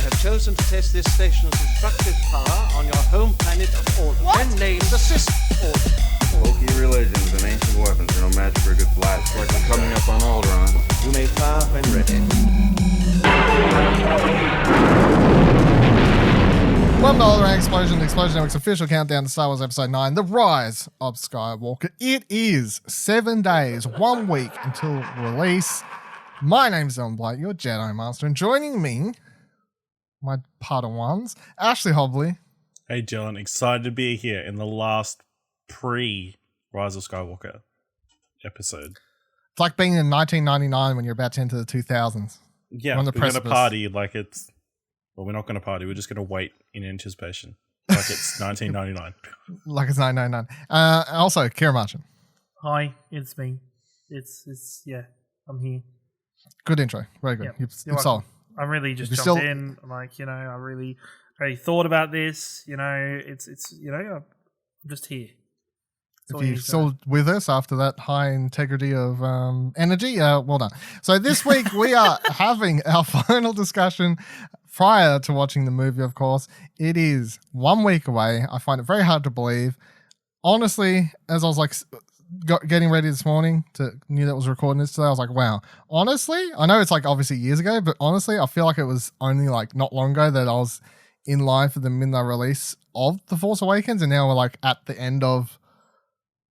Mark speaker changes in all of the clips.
Speaker 1: have chosen to test this station's destructive power on your home planet of Alderaan, named the System Alderaan.
Speaker 2: Bulky religions and ancient weapons are no match for a good blast. Like we're coming up on Alderaan.
Speaker 1: You may fire when ready.
Speaker 3: Welcome to Alderaan Explosion, the Explosion Network's official countdown to Star Wars Episode 9, The Rise of Skywalker. It is 7 days, 1 week until release. My name's Ellen Blight, your Jedi Master, and joining me, my Padawans, Ashley Hobley.
Speaker 4: Hey Dylan, excited to be here in the last pre-Rise of Skywalker episode.
Speaker 3: It's like being in 1999 when you're about to enter the 2000s.
Speaker 4: Yeah,
Speaker 3: on the
Speaker 4: we're going to
Speaker 3: precipice.
Speaker 4: party like it's... Well, we're not going to party. We're just going to wait in anticipation. Like it's 1999.
Speaker 3: Like it's 999. Also, Ciaran Marchant.
Speaker 5: Hi, it's me. It's yeah, I'm here.
Speaker 3: Good intro. Very good.
Speaker 5: Yep.
Speaker 3: You're solid.
Speaker 5: I really just
Speaker 3: You're
Speaker 5: jumped
Speaker 3: still-
Speaker 5: in. Like, I really thought about this. It's I'm just here. That's all
Speaker 3: If
Speaker 5: you
Speaker 3: you're
Speaker 5: need to
Speaker 3: still
Speaker 5: know.
Speaker 3: with us after that high integrity of energy, well done. So this week we are having our final discussion prior to watching the movie, of course. It is 1 week away. I find it very hard to believe. Honestly, as I was like getting ready this morning knew that was recording this today, I was like, wow. Honestly, I know it's like obviously years ago, but honestly, I feel like it was only like not long ago that I was in line for the midnight release of The Force Awakens, and now we're like at the end of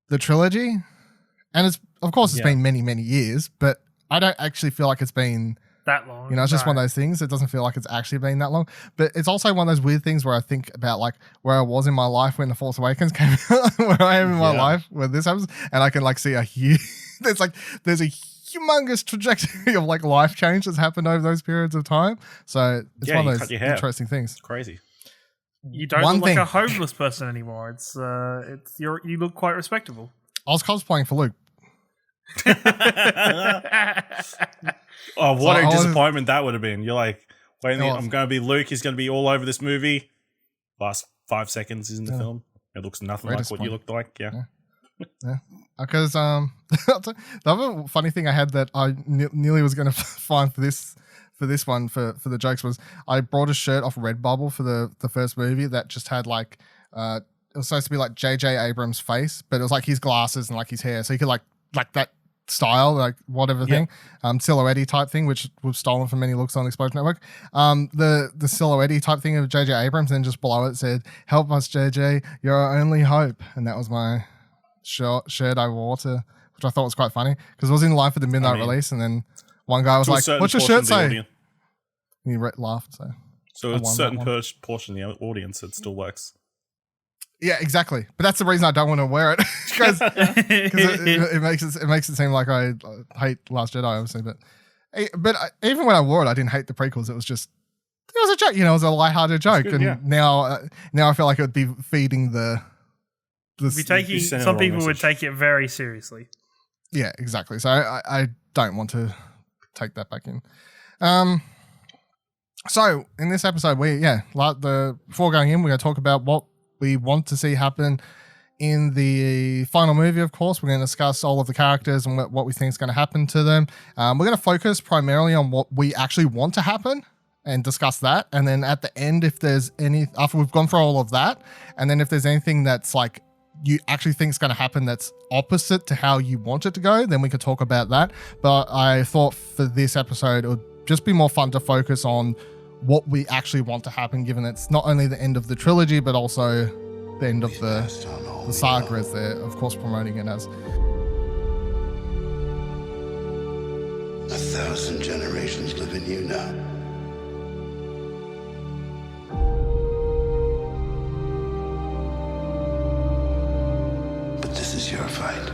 Speaker 3: the trilogy. And it's been many, many years, but I don't actually feel like it's been
Speaker 5: That long.
Speaker 3: it's just one of those things. It doesn't feel like it's actually been that long. But it's also one of those weird things where I think about like where I was in my life when The Force Awakens came out, where I am in my life when this happens, and I can like see a huge there's a humongous trajectory of like life change that's happened over those periods of time. So it's one of those interesting things.
Speaker 4: It's crazy.
Speaker 5: You don't
Speaker 3: One
Speaker 5: look like
Speaker 3: thing-
Speaker 5: a homeless person anymore. You look quite respectable.
Speaker 3: I was cosplaying for Luke.
Speaker 4: Oh, what
Speaker 3: So
Speaker 4: a
Speaker 3: I was-
Speaker 4: disappointment that would have been. You're like, wait,
Speaker 3: It was.
Speaker 4: I'm going to be Luke. He's going to be all over this movie. Last 5 seconds is in the film. It looks nothing
Speaker 3: Very
Speaker 4: like what you looked like. Yeah.
Speaker 3: Because the other funny thing I had that I nearly was going to find for this one for the jokes was I brought a shirt off Redbubble for the first movie that just had like it was supposed to be like J.J. Abrams' face, but it was like his glasses and like his hair, so you could like that style, like whatever thing, silhouette type thing, which was stolen from many looks on Explosion Network. The silhouette type thing of J.J. Abrams, and just below it said, "Help us, J.J. You're our only hope," and that was my shirt I wore which I thought was quite funny because it was in line for the midnight release, and then one guy was
Speaker 4: To a
Speaker 3: like,
Speaker 4: certain
Speaker 3: "What's your
Speaker 4: portion
Speaker 3: shirt
Speaker 4: of the
Speaker 3: say?"
Speaker 4: audience.
Speaker 3: And he laughed.
Speaker 4: So
Speaker 3: I
Speaker 4: it's a
Speaker 3: won
Speaker 4: certain
Speaker 3: that one.
Speaker 4: portion of the audience that still works.
Speaker 3: Yeah, exactly. But that's the reason I don't want to wear it because it makes it seem like I hate Last Jedi, obviously. But even when I wore it, I didn't hate the prequels. It was a joke. It was a lighthearted joke,
Speaker 4: good,
Speaker 3: and
Speaker 4: yeah.
Speaker 3: now I feel like it would be feeding the.
Speaker 5: Some
Speaker 4: sending the wrong
Speaker 5: people would
Speaker 4: message.
Speaker 5: take it very seriously.
Speaker 3: Yeah, exactly. So I don't want to take that back in. So in this episode, before going in, we're going to talk about what we want to see happen in the final movie. Of course, we're going to discuss all of the characters and what we think is going to happen to them. We're going to focus primarily on what we actually want to happen and discuss that. And then at the end, if there's after we've gone through all of that, and then if there's anything that's like you actually think is going to happen that's opposite to how you want it to go, then we could talk about that. But I thought for this episode, it would just be more fun to focus on what we actually want to happen, given it's not only the end of the trilogy, but also the end of the saga, as they're, of course, promoting it as.
Speaker 6: 1,000 generations live in you now. But this is your fight.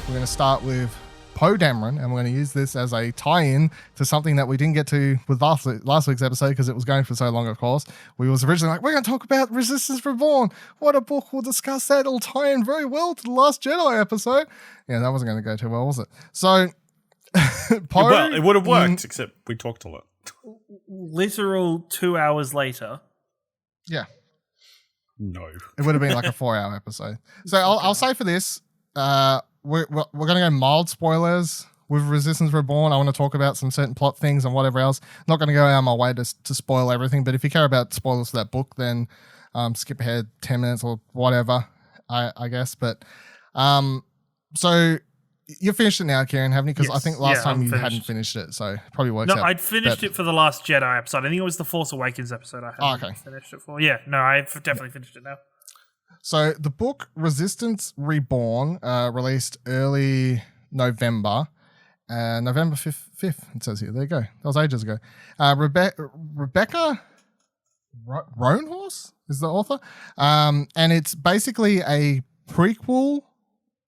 Speaker 3: We're going to start with Poe Dameron, and we're going to use this as a tie-in to something that we didn't get to with last week's episode because it was going for so long, of course. We was originally like, we're going to talk about Resistance Reborn. What a book. We'll discuss that. It'll tie in very well to the Last Jedi episode. Yeah, that wasn't going to go too well, was it? So, Poe...
Speaker 4: Well, it would have worked, except we talked a lot.
Speaker 5: Literal 2 hours later.
Speaker 3: Yeah.
Speaker 4: No.
Speaker 3: It would have been like a 4-hour episode. So I'll say for this, we're going to go mild spoilers with Resistance Reborn. I want to talk about some certain plot things and whatever else. Not going to go out of my way to spoil everything, but if you care about spoilers for that book, then skip ahead 10 minutes or whatever, I guess. But so you've finished it now, Ciaran, haven't you? Because I think last time you hadn't finished it, so it probably works out.
Speaker 5: No, I'd finished it for the Last Jedi episode. I think it was the Force Awakens episode I hadn't finished it for. Yeah, no, I've definitely finished it now.
Speaker 3: So the book Resistance Reborn released early November. November 5th, it says here. There you go. That was ages ago. Rebecca Roanhorse is the author. And it's basically a prequel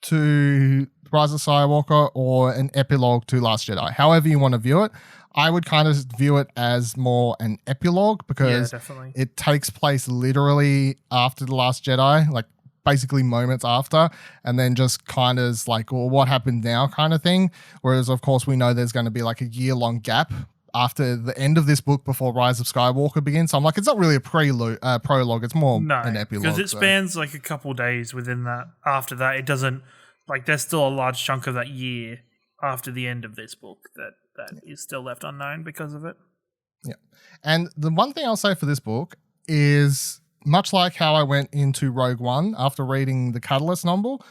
Speaker 3: to Rise of Skywalker or an epilogue to Last Jedi. However you want to view it. I would kind of view it as more an epilogue because it takes place literally after The Last Jedi, like basically moments after, and then just kind of like, well, what happened now kind of thing. Whereas, of course, we know there's going to be like a year-long gap after the end of this book before Rise of Skywalker begins. So I'm like, it's not really a prologue. It's more an epilogue.
Speaker 5: Because it spans like a couple days within that. After that, it doesn't, like there's still a large chunk of that year after the end of this book that is still left unknown because of it. Yeah.
Speaker 3: And the one thing I'll say for this book is much like how I went into Rogue One after reading the Catalyst novel,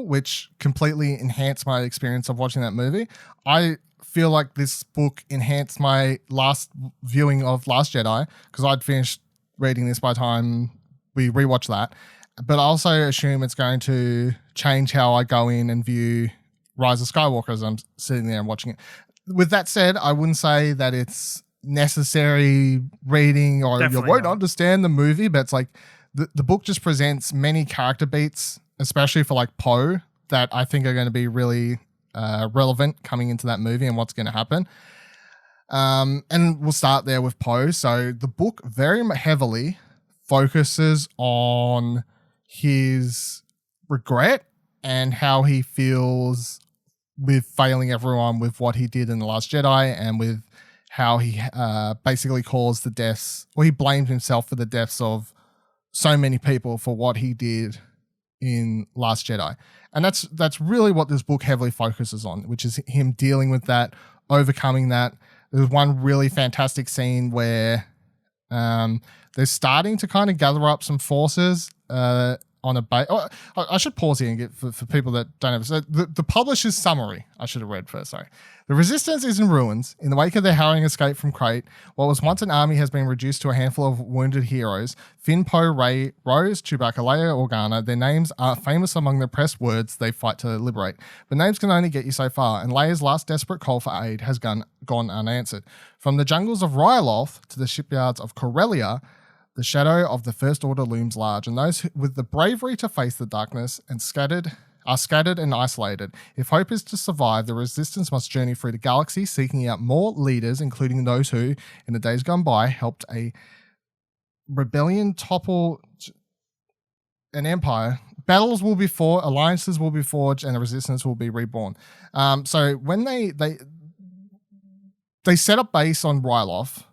Speaker 3: which completely enhanced my experience of watching that movie. I feel like this book enhanced my last viewing of Last Jedi because I'd finished reading this by the time we rewatched that. But I also assume it's going to change how I go in and view Rise of Skywalker as I'm sitting there and watching it. With that said, I wouldn't say that it's necessary reading or you won't understand the movie, but it's like the book just presents many character beats, especially for like Poe, that I think are going to be really relevant coming into that movie and what's going to happen. And we'll start there with Poe. So the book very heavily focuses on his regret and how he feels with failing everyone with what he did in The Last Jedi and with how he basically caused the deaths, or he blamed himself for the deaths of so many people for what he did in Last Jedi. And that's really what this book heavily focuses on, which is him dealing with that, overcoming that. There's one really fantastic scene where they're starting to kind of gather up some forces on a base. Oh, I should pause here and get for people that don't have. So the publisher's summary I should have read first. Sorry. The Resistance is in ruins. In the wake of their harrowing escape from Crate, what was once an army has been reduced to a handful of wounded heroes. Finn, Poe, Rey, Rose, Chewbacca, Leia, Organa. Their names are famous among the pressed words they fight to liberate. But names can only get you so far, and Leia's last desperate call for aid has gone unanswered. From the jungles of Ryloth to the shipyards of Corellia, the shadow of the First Order looms large, and those with the bravery to face the darkness and are scattered and isolated. If hope is to survive, the Resistance must journey through the galaxy, seeking out more leaders, including those who, in the days gone by, helped a rebellion topple an empire. Battles will be fought, alliances will be forged, and the Resistance will be reborn. So when they set up base on Ryloth,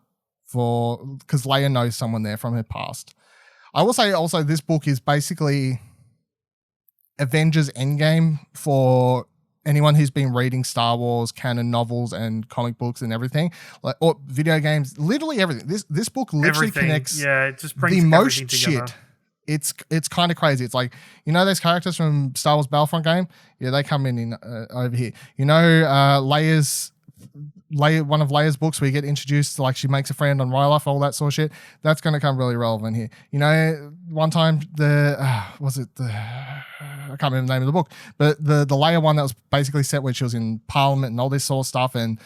Speaker 3: because Leia knows someone there from her past. I will say also this book is basically Avengers Endgame for anyone who's been reading Star Wars canon novels and comic books and everything, like or video games, literally everything. This book literally connects
Speaker 5: it just brings
Speaker 3: the most
Speaker 5: together.
Speaker 3: Shit. It's kind of crazy. It's like, you know those characters from Star Wars Battlefront game? Yeah, they come in over here. You know one of Leia's books where you get introduced to, like, she makes a friend on Ryloth, all that sort of shit. That's going to come really relevant here. You know, one time I can't remember the name of the book, but the Leia one that was basically set where she was in Parliament and all this sort of stuff, and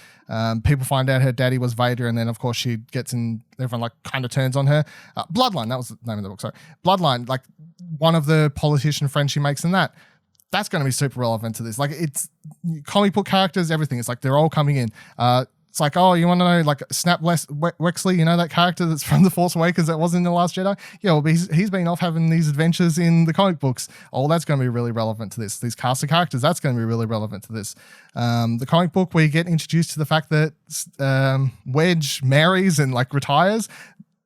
Speaker 3: people find out her daddy was Vader, and then of course she gets in, everyone like kind of turns on her. Bloodline, that was the name of the book. Sorry, Bloodline, like one of the politician friends she makes in that. that's going to be super relevant to this. Like, it's comic book characters, everything. It's like they're all coming in. It's like, oh, you want to know, like, Snap Wexley, you know, that character that's from The Force Awakens that was in The Last Jedi? Yeah, well, he's been off having these adventures in the comic books. Oh, that's going to be really relevant to this. These cast of characters, that's going to be really relevant to this. The comic book where you get introduced to the fact that Wedge marries and, like, retires,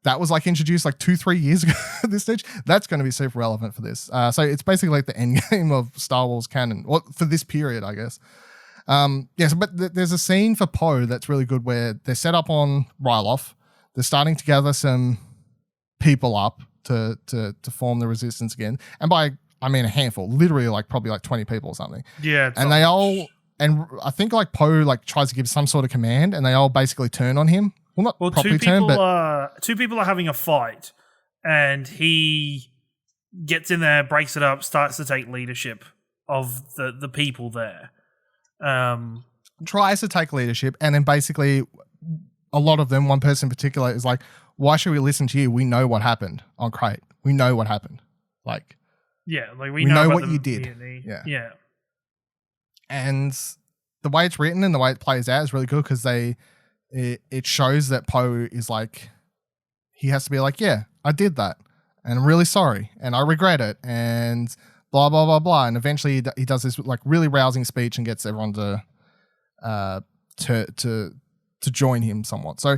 Speaker 3: that was, like, introduced, like, 2-3 years ago at this stage. That's going to be super relevant for this. So it's basically like the end game of Star Wars canon, or for this period, I guess. Yes, but there's a scene for Poe that's really good where they're set up on Ryloth. They're starting to gather some people up to form the resistance again. And by, I mean a handful, literally like probably like 20 people or something.
Speaker 5: Yeah.
Speaker 3: And they all, and I think like Poe like tries to give some sort of command and they all basically turn on him. Well, not properly turn, but
Speaker 5: two people are having a fight and he gets in there, breaks it up, starts to take leadership of the people there.
Speaker 3: Tries to take leadership, and then basically a lot of them, one person in particular, is like, why should we listen to you? We know what happened on Crate. We know what happened. Like,
Speaker 5: yeah, like
Speaker 3: we know
Speaker 5: about
Speaker 3: what you did.
Speaker 5: Yeah.
Speaker 3: And the way it's written and the way it plays out is really good because it shows that Poe is like, he has to be like, yeah, I did that and I'm really sorry and I regret it and blah, blah, blah, blah. And eventually he does this like really rousing speech and gets everyone to join him somewhat. So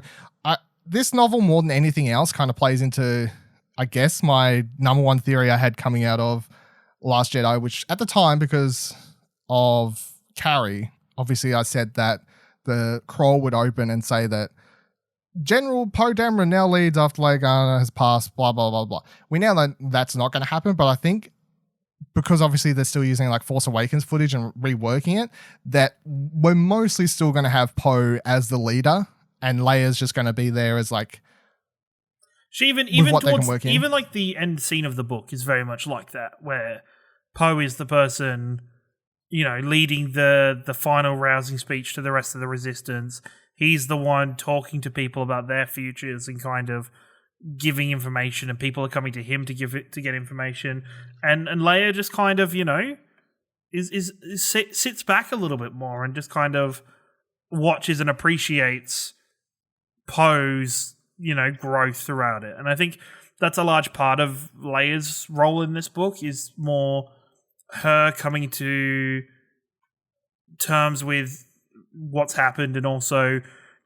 Speaker 3: this novel, more than anything else, kind of plays into, I guess, my number one theory I had coming out of Last Jedi, which at the time, because of Carrie, obviously I said that the crawl would open and say that General Poe Dameron now leads after Leia Organa has passed, blah, blah, blah, blah. We know that that's not going to happen, but I think because obviously they're still using like Force Awakens footage and reworking it, that we're mostly still going to have Poe as the leader and Leia's just going to be there as like,
Speaker 5: she even like the end scene of the book is very much like that, where Poe is the person, you know, leading the final rousing speech to the rest of the Resistance. He's the one talking to people about their futures and kind of giving information, and people are coming to him to get information. And Leia just kind of, you know, sits back a little bit more and just kind of watches and appreciates Poe's, you know, growth throughout it. And I think that's a large part of Leia's role in this book, is more her coming to terms with what's happened and also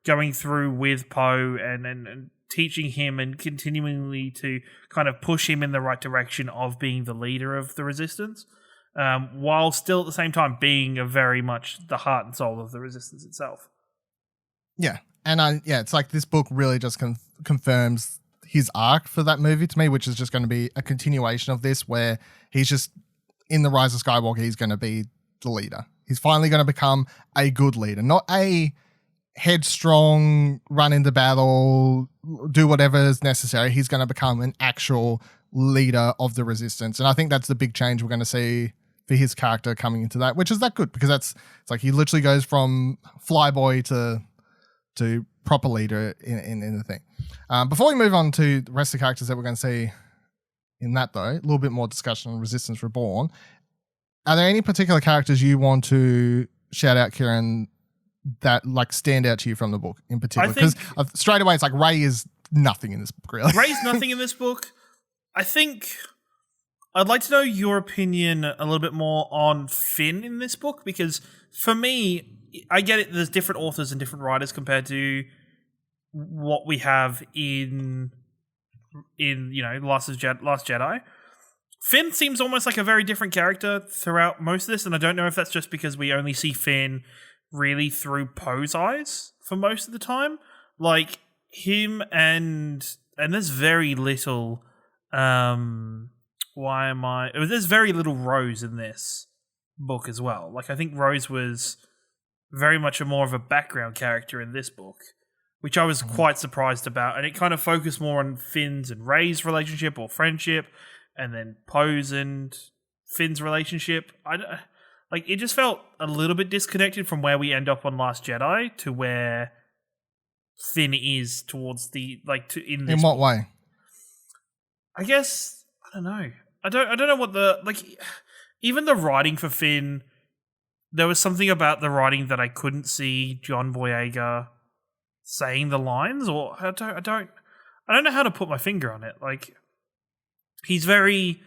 Speaker 5: going through with Poe and teaching him and continually to kind of push him in the right direction of being the leader of the Resistance, while still at the same time being a very much the heart and soul of the Resistance itself.
Speaker 3: Yeah. And it's like this book really just confirms his arc for that movie to me, which is just going to be a continuation of this, where he's just in the Rise of Skywalker, he's going to be the leader. He's finally going to become a good leader, not a headstrong, run into battle, do whatever is necessary. He's going to become an actual leader of the Resistance. And I think that's the big change we're going to see for his character coming into that, which is that good, because it's like he literally goes from flyboy to proper leader in the thing. Before we move on to the rest of the characters that we're going to see in that, though, a little bit more discussion on Resistance Reborn. Are there any particular characters you want to shout out, Ciaran, that like stand out to you from the book in particular? Because straight away it's like Rey is nothing in this book, really.
Speaker 5: Rey's nothing in this book. I think I'd like to know your opinion a little bit more on Finn in this book, because for me, I get it, there's different authors and different writers compared to what we have in you know, Last Jedi. Finn seems almost like a very different character throughout most of this, and I don't know if that's just because we only see Finn really through Poe's eyes for most of the time. Like him and there's very little there's very little Rose in this book as well. Like I think Rose was very much more of a background character in this book, which I was quite surprised about, and it kind of focused more on Finn's and Rey's relationship or friendship, and then Poe's and Finn's relationship. It just felt a little bit disconnected from where we end up on Last Jedi to where Finn is towards the in this.
Speaker 3: In what way?
Speaker 5: I guess I don't know. I don't know what the even the writing for Finn, there was something about the writing that I couldn't see John Boyega saying the lines, or I don't know how to put my finger on it. Like, he's very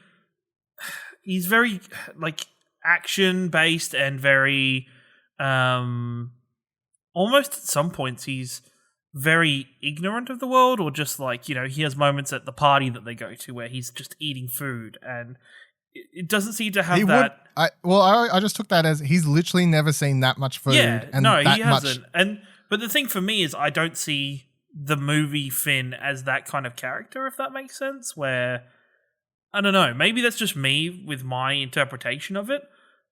Speaker 5: like action based and very almost at some points he's very ignorant of the world, or just like, you know, he has moments at the party that they go to where he's just eating food, and it doesn't seem to have that.
Speaker 3: I just took that as he's literally never seen that much food.
Speaker 5: Yeah,
Speaker 3: and
Speaker 5: no,
Speaker 3: that
Speaker 5: he hasn't. But the thing for me is I don't see the movie Finn as that kind of character, if that makes sense, where, I don't know, maybe that's just me with my interpretation of it,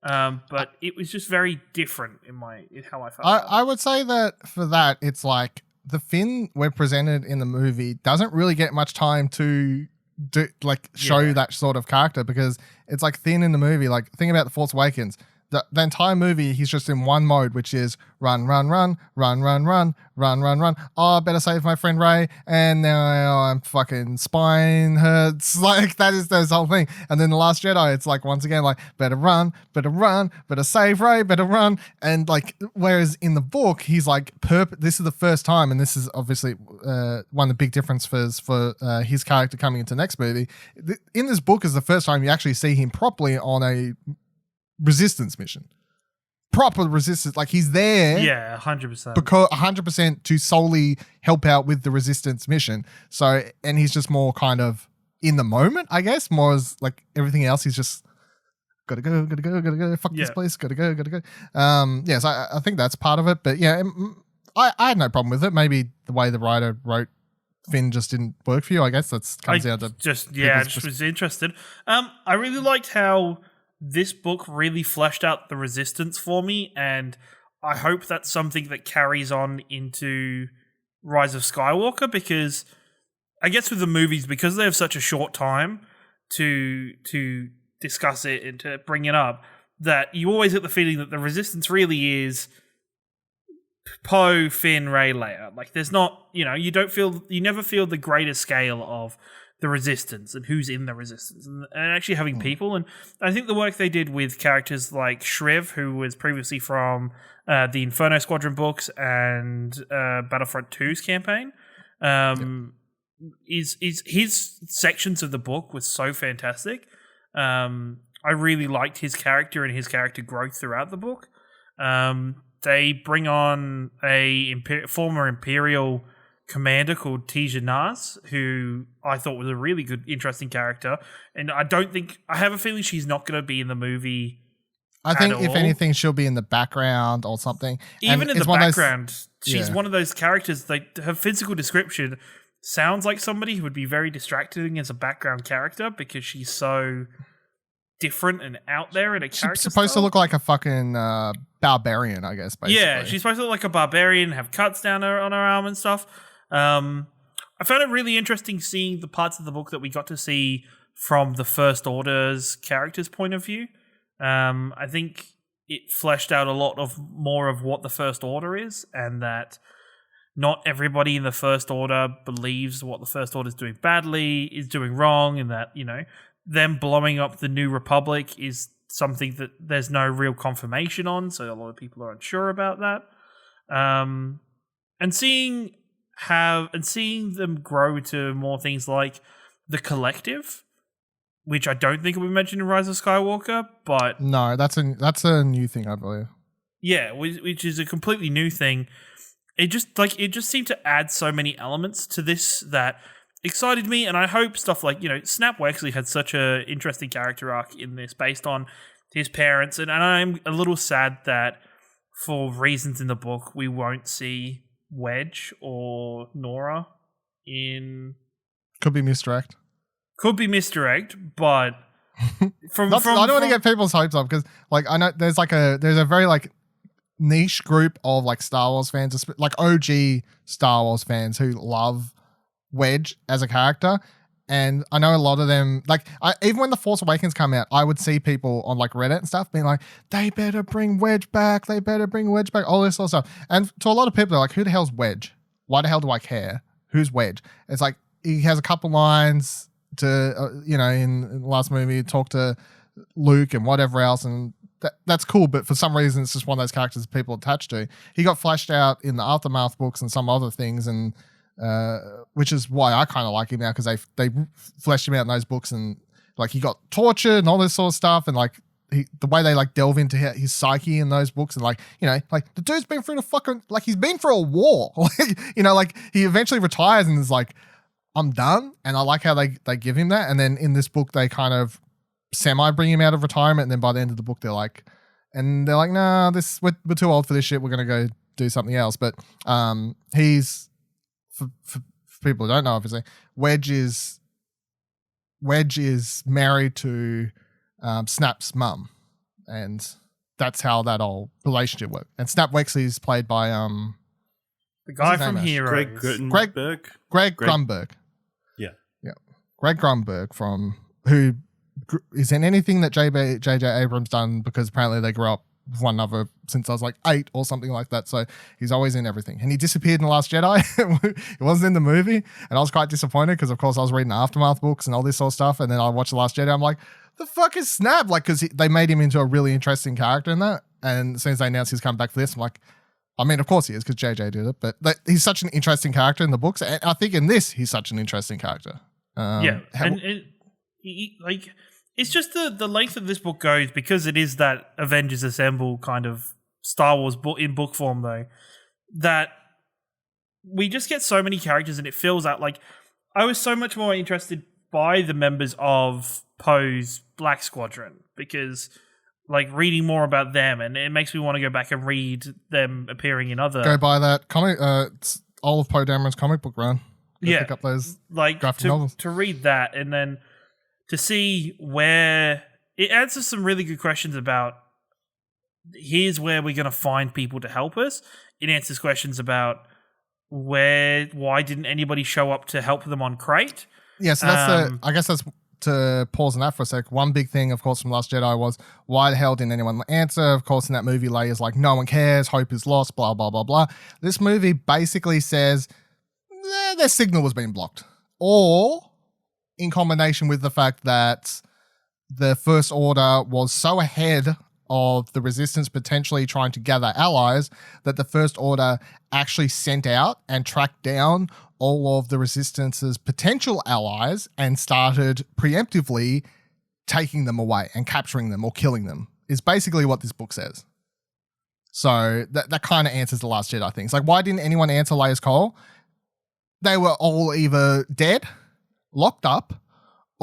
Speaker 5: but it was just very different in how I felt.
Speaker 3: I would say that for that, it's like the Finn we're presented in the movie doesn't really get much time to show that sort of character, because it's like Finn in the movie, like think about The Force Awakens. The entire movie, he's just in one mode, which is run. Oh, I better save my friend Rey, and now I'm fucking spine hurts. Like, that is this whole thing. And then The Last Jedi, it's like, once again, like, better run, better save Rey, better run. And like, whereas in the book, he's like, this is the first time, and this is obviously one of the big differences for his character coming into the next movie. In this book is the first time you actually see him properly on a resistance mission, proper resistance, like he's there
Speaker 5: 100%
Speaker 3: because 100% to solely help out with the resistance mission. So, and he's just more kind of in the moment, I guess, more as like everything else, he's just gotta go, fuck this place, gotta go. So I think that's part of it, but yeah, I had no problem with it. Maybe the way the writer wrote Finn just didn't work for you, I guess. Comes down to
Speaker 5: just was interested. I really liked how this book really fleshed out the resistance for me, and I hope that's something that carries on into Rise of Skywalker, because I guess with the movies, because they have such a short time to discuss it and to bring it up, that you always get the feeling that the resistance really is Poe, Finn, Rey, Leia. Like, there's not, you never feel the greater scale of the resistance and who's in the resistance, and actually having people. And I think the work they did with characters like Shriv, who was previously from the Inferno Squadron books and Battlefront 2's campaign, is his sections of the book was so fantastic. I really liked his character and his character growth throughout the book. They bring on a former Imperial commander called Tija Nas, who I thought was a really good, interesting character, and I have a feeling she's not going to be in the movie.
Speaker 3: I think if anything, she'll be in the background or something.
Speaker 5: Even in the background, she's one of those characters. Like, her physical description sounds like somebody who would be very distracting as a background character, because she's so different and out there in a character.
Speaker 3: She's supposed to look like a fucking barbarian, I guess. Basically.
Speaker 5: Yeah, she's supposed to look like a barbarian, have cuts down on her arm and stuff. I found it really interesting seeing the parts of the book that we got to see from the First Order's character's point of view. I think it fleshed out a lot more of what the First Order is, and that not everybody in the First Order believes what the First Order is doing badly, is doing wrong, and that, them blowing up the New Republic is something that there's no real confirmation on, so a lot of people are unsure about that. And seeing them grow to more things like the Collective, which I don't think will be mentioned in Rise of Skywalker, but
Speaker 3: no, that's a new thing, I believe.
Speaker 5: Yeah, which is a completely new thing. It just seemed to add so many elements to this that excited me, and I hope stuff like, Snap Wexley had such a interesting character arc in this based on his parents, and I'm a little sad that for reasons in the book we won't see Wedge or Nora in.
Speaker 3: Could be misdirect,
Speaker 5: but I don't
Speaker 3: want to get people's hopes up, because like I know there's a very like niche group of like Star Wars fans, like OG Star Wars fans, who love Wedge as a character. And I know a lot of them, like, even when The Force Awakens come out, I would see people on like Reddit and stuff being like, they better bring Wedge back, all this sort of stuff. And to a lot of people, they're like, who the hell's Wedge? Why the hell do I care? Who's Wedge? It's like, he has a couple lines to, in the last movie, talk to Luke and whatever else, and that's cool. But for some reason, it's just one of those characters people attach to. He got fleshed out in the Aftermath books and some other things, and which is why I kind of like him now, because they fleshed him out in those books, and like he got tortured and all this sort of stuff, and like the way they like delve into his psyche in those books, and like, you know, like the dude's been through the fucking, like he's been through a war, like, you know, like he eventually retires and is like, I'm done. And I like how they give him that. And then in this book, they kind of semi bring him out of retirement. And then by the end of the book, they're like, nah, we're too old for this shit. We're going to go do something else. But he's, for people who don't know, obviously, Wedge is married to Snap's mum, and that's how that whole relationship worked. And Snap Wexley is played by
Speaker 5: the guy from Heroes, Greg Grunberg.
Speaker 4: Yeah,
Speaker 3: Greg Grunberg, from who is in anything that J.J. Abrams done, because apparently they grew up with one another since I was like 8 or something like that. So he's always in everything. And he disappeared in The Last Jedi. It wasn't in the movie, and I was quite disappointed because, of course, I was reading Aftermath books and all this sort of stuff, and then I watched The Last Jedi. I'm like, the fuck is Snap? Like, because they made him into a really interesting character in that. And as soon as they announced he's coming back for this, I'm like, I mean, of course he is, because JJ did it, but he's such an interesting character in the books, and I think in this he's such an interesting character.
Speaker 5: It's just the length of this book goes, because it is that Avengers Assemble kind of Star Wars book in book form, though, that we just get so many characters, and it feels out like I was so much more interested by the members of Poe's Black Squadron, because like reading more about them, and it makes me want to go back and read them appearing in other.
Speaker 3: Go buy that comic, it's all of Poe Dameron's comic book run. Pick up those
Speaker 5: like
Speaker 3: graphic novels.
Speaker 5: To read that, and then to see where it answers some really good questions about here's where we're going to find people to help us. It answers questions about why didn't anybody show up to help them on Crate?
Speaker 3: Yeah, so that's I guess that's to pause on that for a sec. One big thing, of course, from Last Jedi was, why the hell didn't anyone answer? Of course, in that movie, Leia's like, no one cares, hope is lost, blah, blah, blah, blah. This movie basically says their signal was being blocked. Or, in combination with the fact that the First Order was so ahead of the Resistance potentially trying to gather allies, that the First Order actually sent out and tracked down all of the Resistance's potential allies and started preemptively taking them away and capturing them or killing them, is basically what this book says. So that kind of answers the Last Jedi things. Like, why didn't anyone answer Leia's call? They were all either dead, locked up,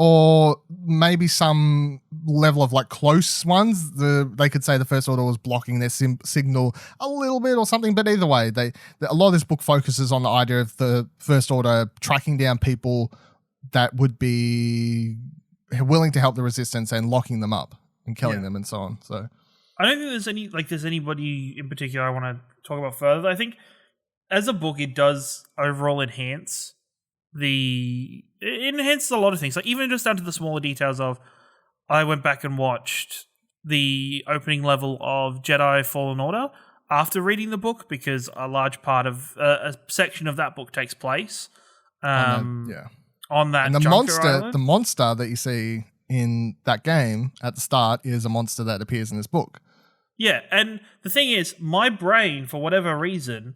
Speaker 3: or maybe some level of like close ones. They could say the First Order was blocking their signal a little bit or something, but either way, a lot of this book focuses on the idea of the First Order tracking down people that would be willing to help the Resistance and locking them up and killing them and so on. So
Speaker 5: I don't think there's anybody in particular I want to talk about further. I think as a book, it does overall enhance it enhances a lot of things, like even just down to the smaller details of, I went back and watched the opening level of Jedi Fallen Order after reading the book, because a large part of a section of that book takes place on that
Speaker 3: and the monster that you see in that game at the start is a monster that appears in this book.
Speaker 5: Yeah, and the thing is, my brain, for whatever reason,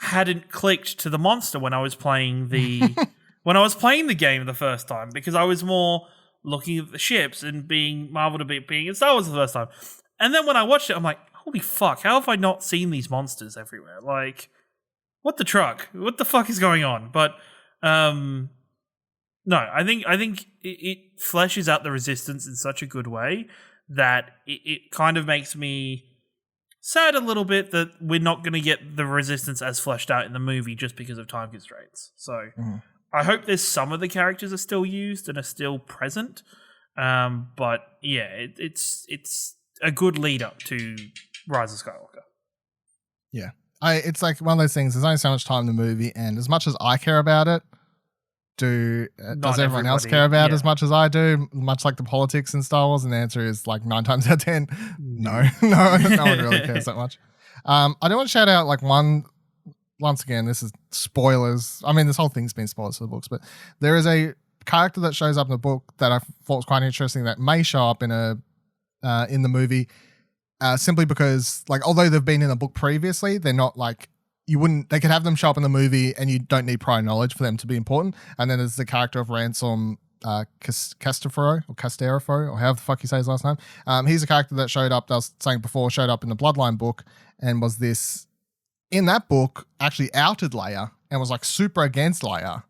Speaker 5: hadn't clicked to the monster when I was playing the game the first time, because I was more looking at the ships and being marveled at being in Star Wars the first time. And then when I watched it, I'm like, holy fuck, how have I not seen these monsters everywhere? Like, what the truck? What the fuck is going on? But no, I think it fleshes out the Resistance in such a good way that it kind of makes me sad a little bit that we're not going to get the Resistance as fleshed out in the movie just because of time constraints. So I hope there's some of the characters are still used and are still present. But yeah, it's a good lead up to Rise of Skywalker.
Speaker 3: Yeah. It's like one of those things, there's only so much time in the movie, and as much as I care about it, does everyone else care about it as much as I do? Much like the politics in Star Wars? And the answer is like 9 times out of 10, no. No one really cares that much. I do want to shout out like once again, this is spoilers. I mean, this whole thing's been spoilers for the books, but there is a character that shows up in the book that I thought was quite interesting that may show up in the movie, simply because, like, although they've been in the book previously, they're not like they could have them show up in the movie and you don't need prior knowledge for them to be important. And then there's the character of Ransom Casterfaro or however the fuck you say his last name. He's a character that showed up, that I was saying before, showed up in the Bloodline book and was this, in that book, actually outed Leia and was like super against Leia.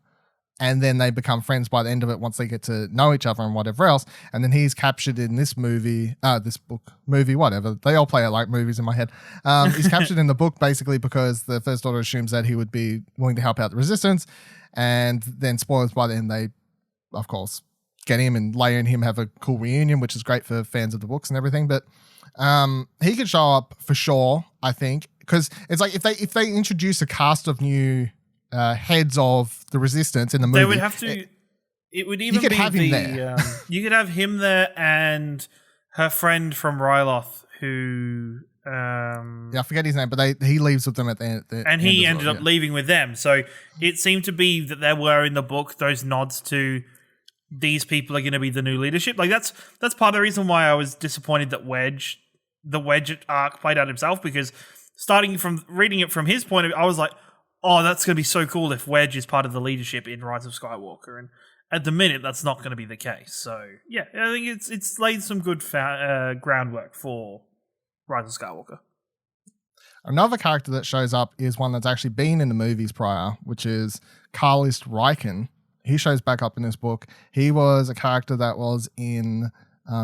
Speaker 3: And then they become friends by the end of it once they get to know each other and whatever else. And then he's captured in this movie, whatever. They all play it like movies in my head. He's captured in the book basically because the First Order assumes that he would be willing to help out the Resistance. And then spoilers, by the end, they, of course, get him and Leia and him have a cool reunion, which is great for fans of the books and everything. But he could show up for sure, I think. Because it's like if they introduce a cast of new heads of the Resistance in the movie,
Speaker 5: they would have to. It would even be
Speaker 3: have him there.
Speaker 5: You could have him there and her friend from Ryloth, who
Speaker 3: I forget his name, but he leaves with them at the end.
Speaker 5: And he ended up leaving with them. So it seemed to be that there were in the book those nods to these people are going to be the new leadership. Like that's part of the reason why I was disappointed that the Wedge arc played out himself, because starting from reading it from his point of view, I was like, oh, that's going to be so cool if Wedge is part of the leadership in Rise of Skywalker. And at the minute, that's not going to be the case. So, yeah, I think it's laid some good groundwork for Rise of Skywalker.
Speaker 3: Another character that shows up is one that's actually been in the movies prior, which is Carlist Riken. He shows back up in this book. He was a character that was in...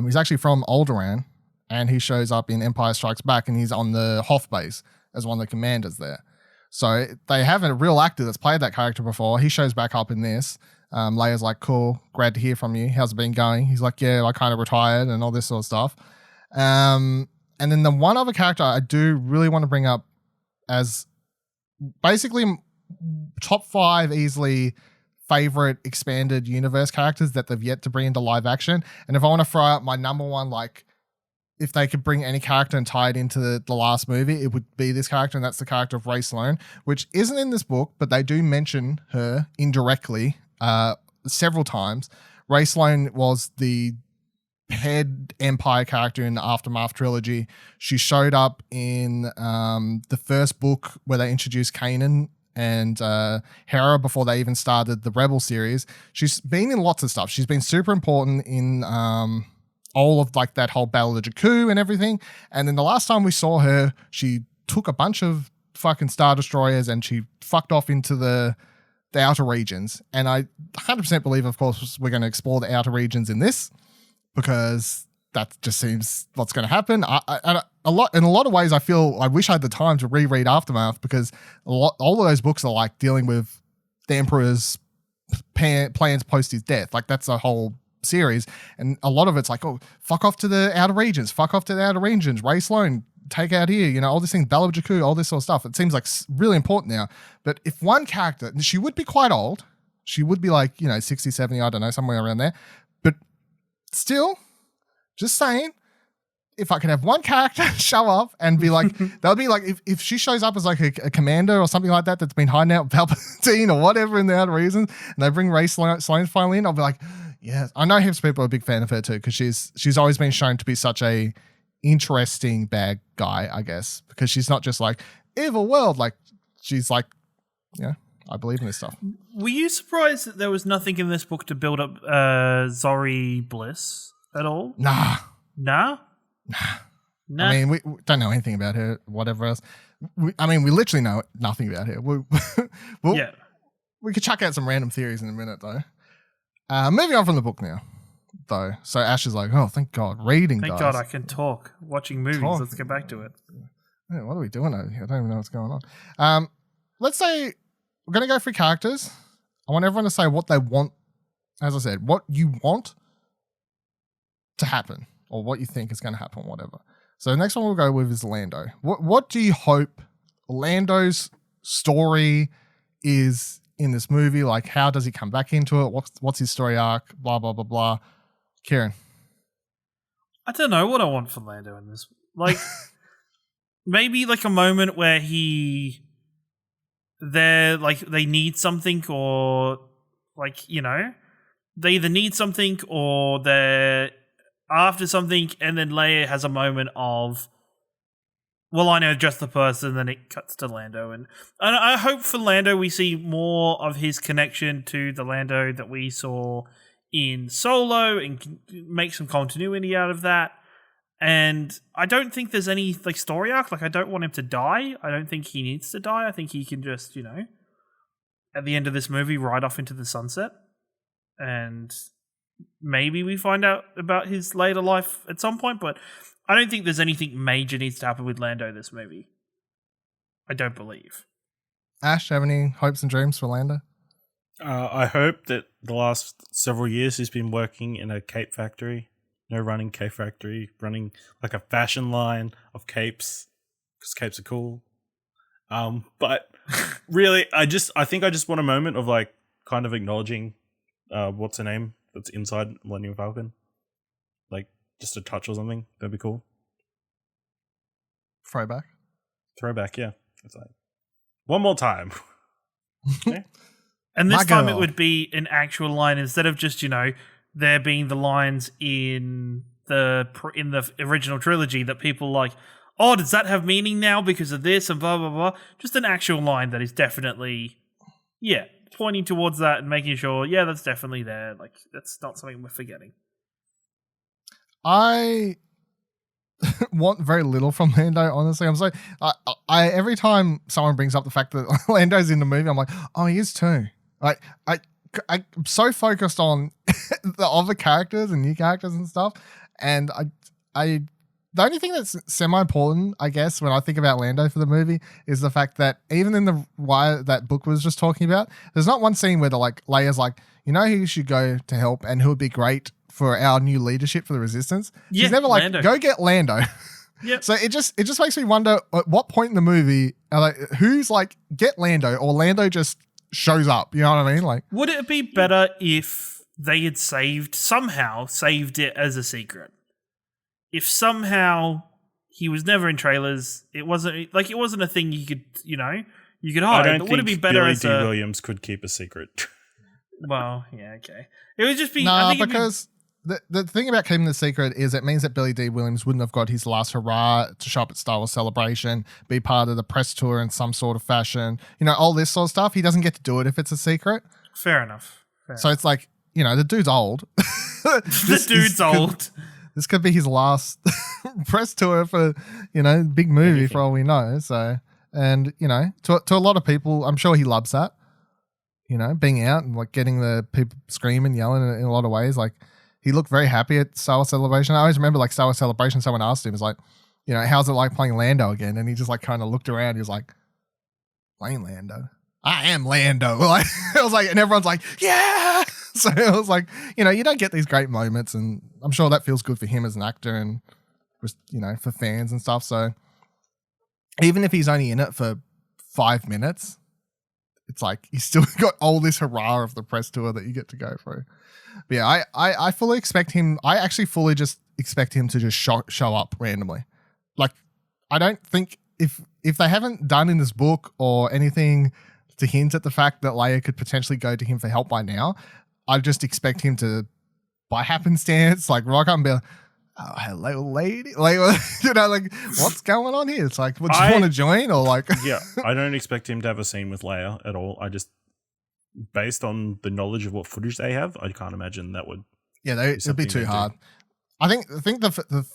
Speaker 3: he's actually from Alderaan, and he shows up in Empire Strikes Back, and he's on the Hoth base as one of the commanders there. So they have a real actor that's played that character before. He shows back up in this. Leia's like, cool, glad to hear from you. How's it been going? He's like, yeah, I kind of retired and all this sort of stuff. And then the one other character I do really want to bring up as basically top 5 easily favorite expanded universe characters that they've yet to bring into live action. And if I want to throw out my number one, like, if they could bring any character and tie it into the last movie, it would be this character, and that's the character of Rey Sloane, which isn't in this book, but they do mention her indirectly several times. Rey Sloane was the head Empire character in the Aftermath trilogy. She showed up in the first book where they introduced Kanan and Hera before they even started the Rebel series. She's been in lots of stuff. She's been super important in... all of like that whole Battle of Jakku and everything. And then the last time we saw her, she took a bunch of fucking Star Destroyers and she fucked off into the outer regions. And I 100% believe, of course, we're going to explore the outer regions in this, because that just seems what's going to happen. In a lot of ways, I feel I wish I had the time to reread Aftermath, because all of those books are like dealing with the Emperor's plans post his death. Like that's a whole series, and a lot of it's like, oh, fuck off to the outer regions, Rey Sloane, take out here, you know, all these things, Battle of Jakku, all this sort of stuff. It seems like really important now. But if one character, she would be quite old, she would be like, you know, 60, 70, I don't know, somewhere around there, but still, just saying, if I could have one character show up and be like, that would be like, if she shows up as like a commander or something like that that's been hiding out with Palpatine or whatever in the outer regions, and they bring Rey Sloane finally in, I'll be like, yeah, I know heaps of people are a big fan of her too, because she's always been shown to be such a interesting bad guy, I guess, because she's not just like evil world, like she's like, yeah, I believe in this stuff.
Speaker 5: Were you surprised that there was nothing in this book to build up Zori Bliss at all?
Speaker 3: Nah.
Speaker 5: I
Speaker 3: mean, we don't know anything about her, whatever else. We literally know nothing about her. We could chuck out some random theories in a minute, though. Moving on from the book now, though. So Ash is like, oh, thank God, reading,
Speaker 5: Thank God I can talk. Watching movies, let's get back to it.
Speaker 3: Yeah, what are we doing over here? I don't even know what's going on. Let's say we're going to go through characters. I want everyone to say what they want, as I said, what you want to happen, or what you think is going to happen, whatever. So the next one we'll go with is Lando. What do you hope Lando's story is in this movie? Like, how does he come back into it? What's his story arc? Blah, blah, blah, blah. Ciaran.
Speaker 5: I don't know what I want for Lando in this. Like, maybe like a moment where they need something, or like, you know, they either need something or they're after something, and then Leia has a moment of, well, I know just the person, then it cuts to Lando. And I hope for Lando we see more of his connection to the Lando that we saw in Solo and make some continuity out of that. And I don't think there's any like story arc. Like, I don't want him to die. I don't think he needs to die. I think he can just, at the end of this movie, ride off into the sunset. And maybe we find out about his later life at some point, but I don't think there's anything major needs to happen with Lando this movie. I don't believe.
Speaker 3: Ash, have any hopes and dreams for Lando?
Speaker 4: I hope that the last several years he's been working in a cape factory. Running cape factory, running like a fashion line of capes, because capes are cool. But really, I think I just want a moment of like kind of acknowledging what's her name that's inside Millennium Falcon. Like just a touch or something. That'd be cool. Throwback, yeah. It's like one more time. Okay.
Speaker 5: And this
Speaker 3: My
Speaker 5: time
Speaker 3: girl.
Speaker 5: it would be an actual line instead of just, there being the lines in the original trilogy that people like, oh, does that have meaning now because of this and blah, blah, blah. Just an actual line that is definitely, pointing towards that and making sure, that's definitely there. Like, that's not something we're forgetting.
Speaker 3: I want very little from Lando, honestly. I'm so I every time someone brings up the fact that Lando's in the movie, I'm like, oh, he is too. Like, I'm so focused on the other characters and new characters and stuff, and I the only thing that's semi-important, I guess, when I think about Lando for the movie is the fact that even in the why that book was just talking about, there's not one scene where Leia's like, who you should go to help and who would be great for our new leadership for the Resistance. She's never like,
Speaker 5: Lando.
Speaker 3: go get Lando.
Speaker 5: Yep.
Speaker 3: So it just makes me wonder at what point in the movie, who's like, get Lando, or Lando just shows up. You know what I mean? Like,
Speaker 5: would it be better if they had somehow saved it as a secret? If somehow he was never in trailers, it wasn't a thing you could, you could hide.
Speaker 4: I don't
Speaker 5: But
Speaker 4: think
Speaker 5: would it be better
Speaker 4: Billy
Speaker 5: as
Speaker 4: D.
Speaker 5: a...
Speaker 4: Williams could keep a secret.
Speaker 5: Well, yeah, okay. It would just be...
Speaker 3: nah,
Speaker 5: I think
Speaker 3: because the thing about keeping the secret is it means that Billy D. Williams wouldn't have got his last hurrah to show up at Star Wars Celebration, be part of the press tour in some sort of fashion, all this sort of stuff. He doesn't get to do it if it's a secret.
Speaker 5: Fair enough.
Speaker 3: So it's like, the dude's old.
Speaker 5: The dude's old.
Speaker 3: This could be his last press tour for, big movie for all we know. So, and, to a lot of people, I'm sure he loves that, being out and like getting the people screaming, yelling in a lot of ways. Like, he looked very happy at Star Wars Celebration. I always remember like Star Wars Celebration, someone asked him, was like, how's it like playing Lando again? And he just like kind of looked around. He was like, playing Lando? I am Lando. Like, I was like, and everyone's like, yeah. So I was like, you don't get these great moments, and I'm sure that feels good for him as an actor and just, for fans and stuff. So even if he's only in it for 5 minutes, it's like he's still got all this hurrah of the press tour that you get to go through. But yeah, I fully expect him. I actually fully just expect him to just show up randomly. Like, I don't think if they haven't done in this book or anything to hint at the fact that Leia could potentially go to him for help by now, I just expect him to, by happenstance, like rock up and be like, oh, hello, lady. Like, like, what's going on here? It's like, would you want to join? Or like,
Speaker 4: Yeah, I don't expect him to have a scene with Leia at all. I just, based on the knowledge of what footage they have, I can't imagine that would.
Speaker 3: Yeah, it'd be too hard. I think the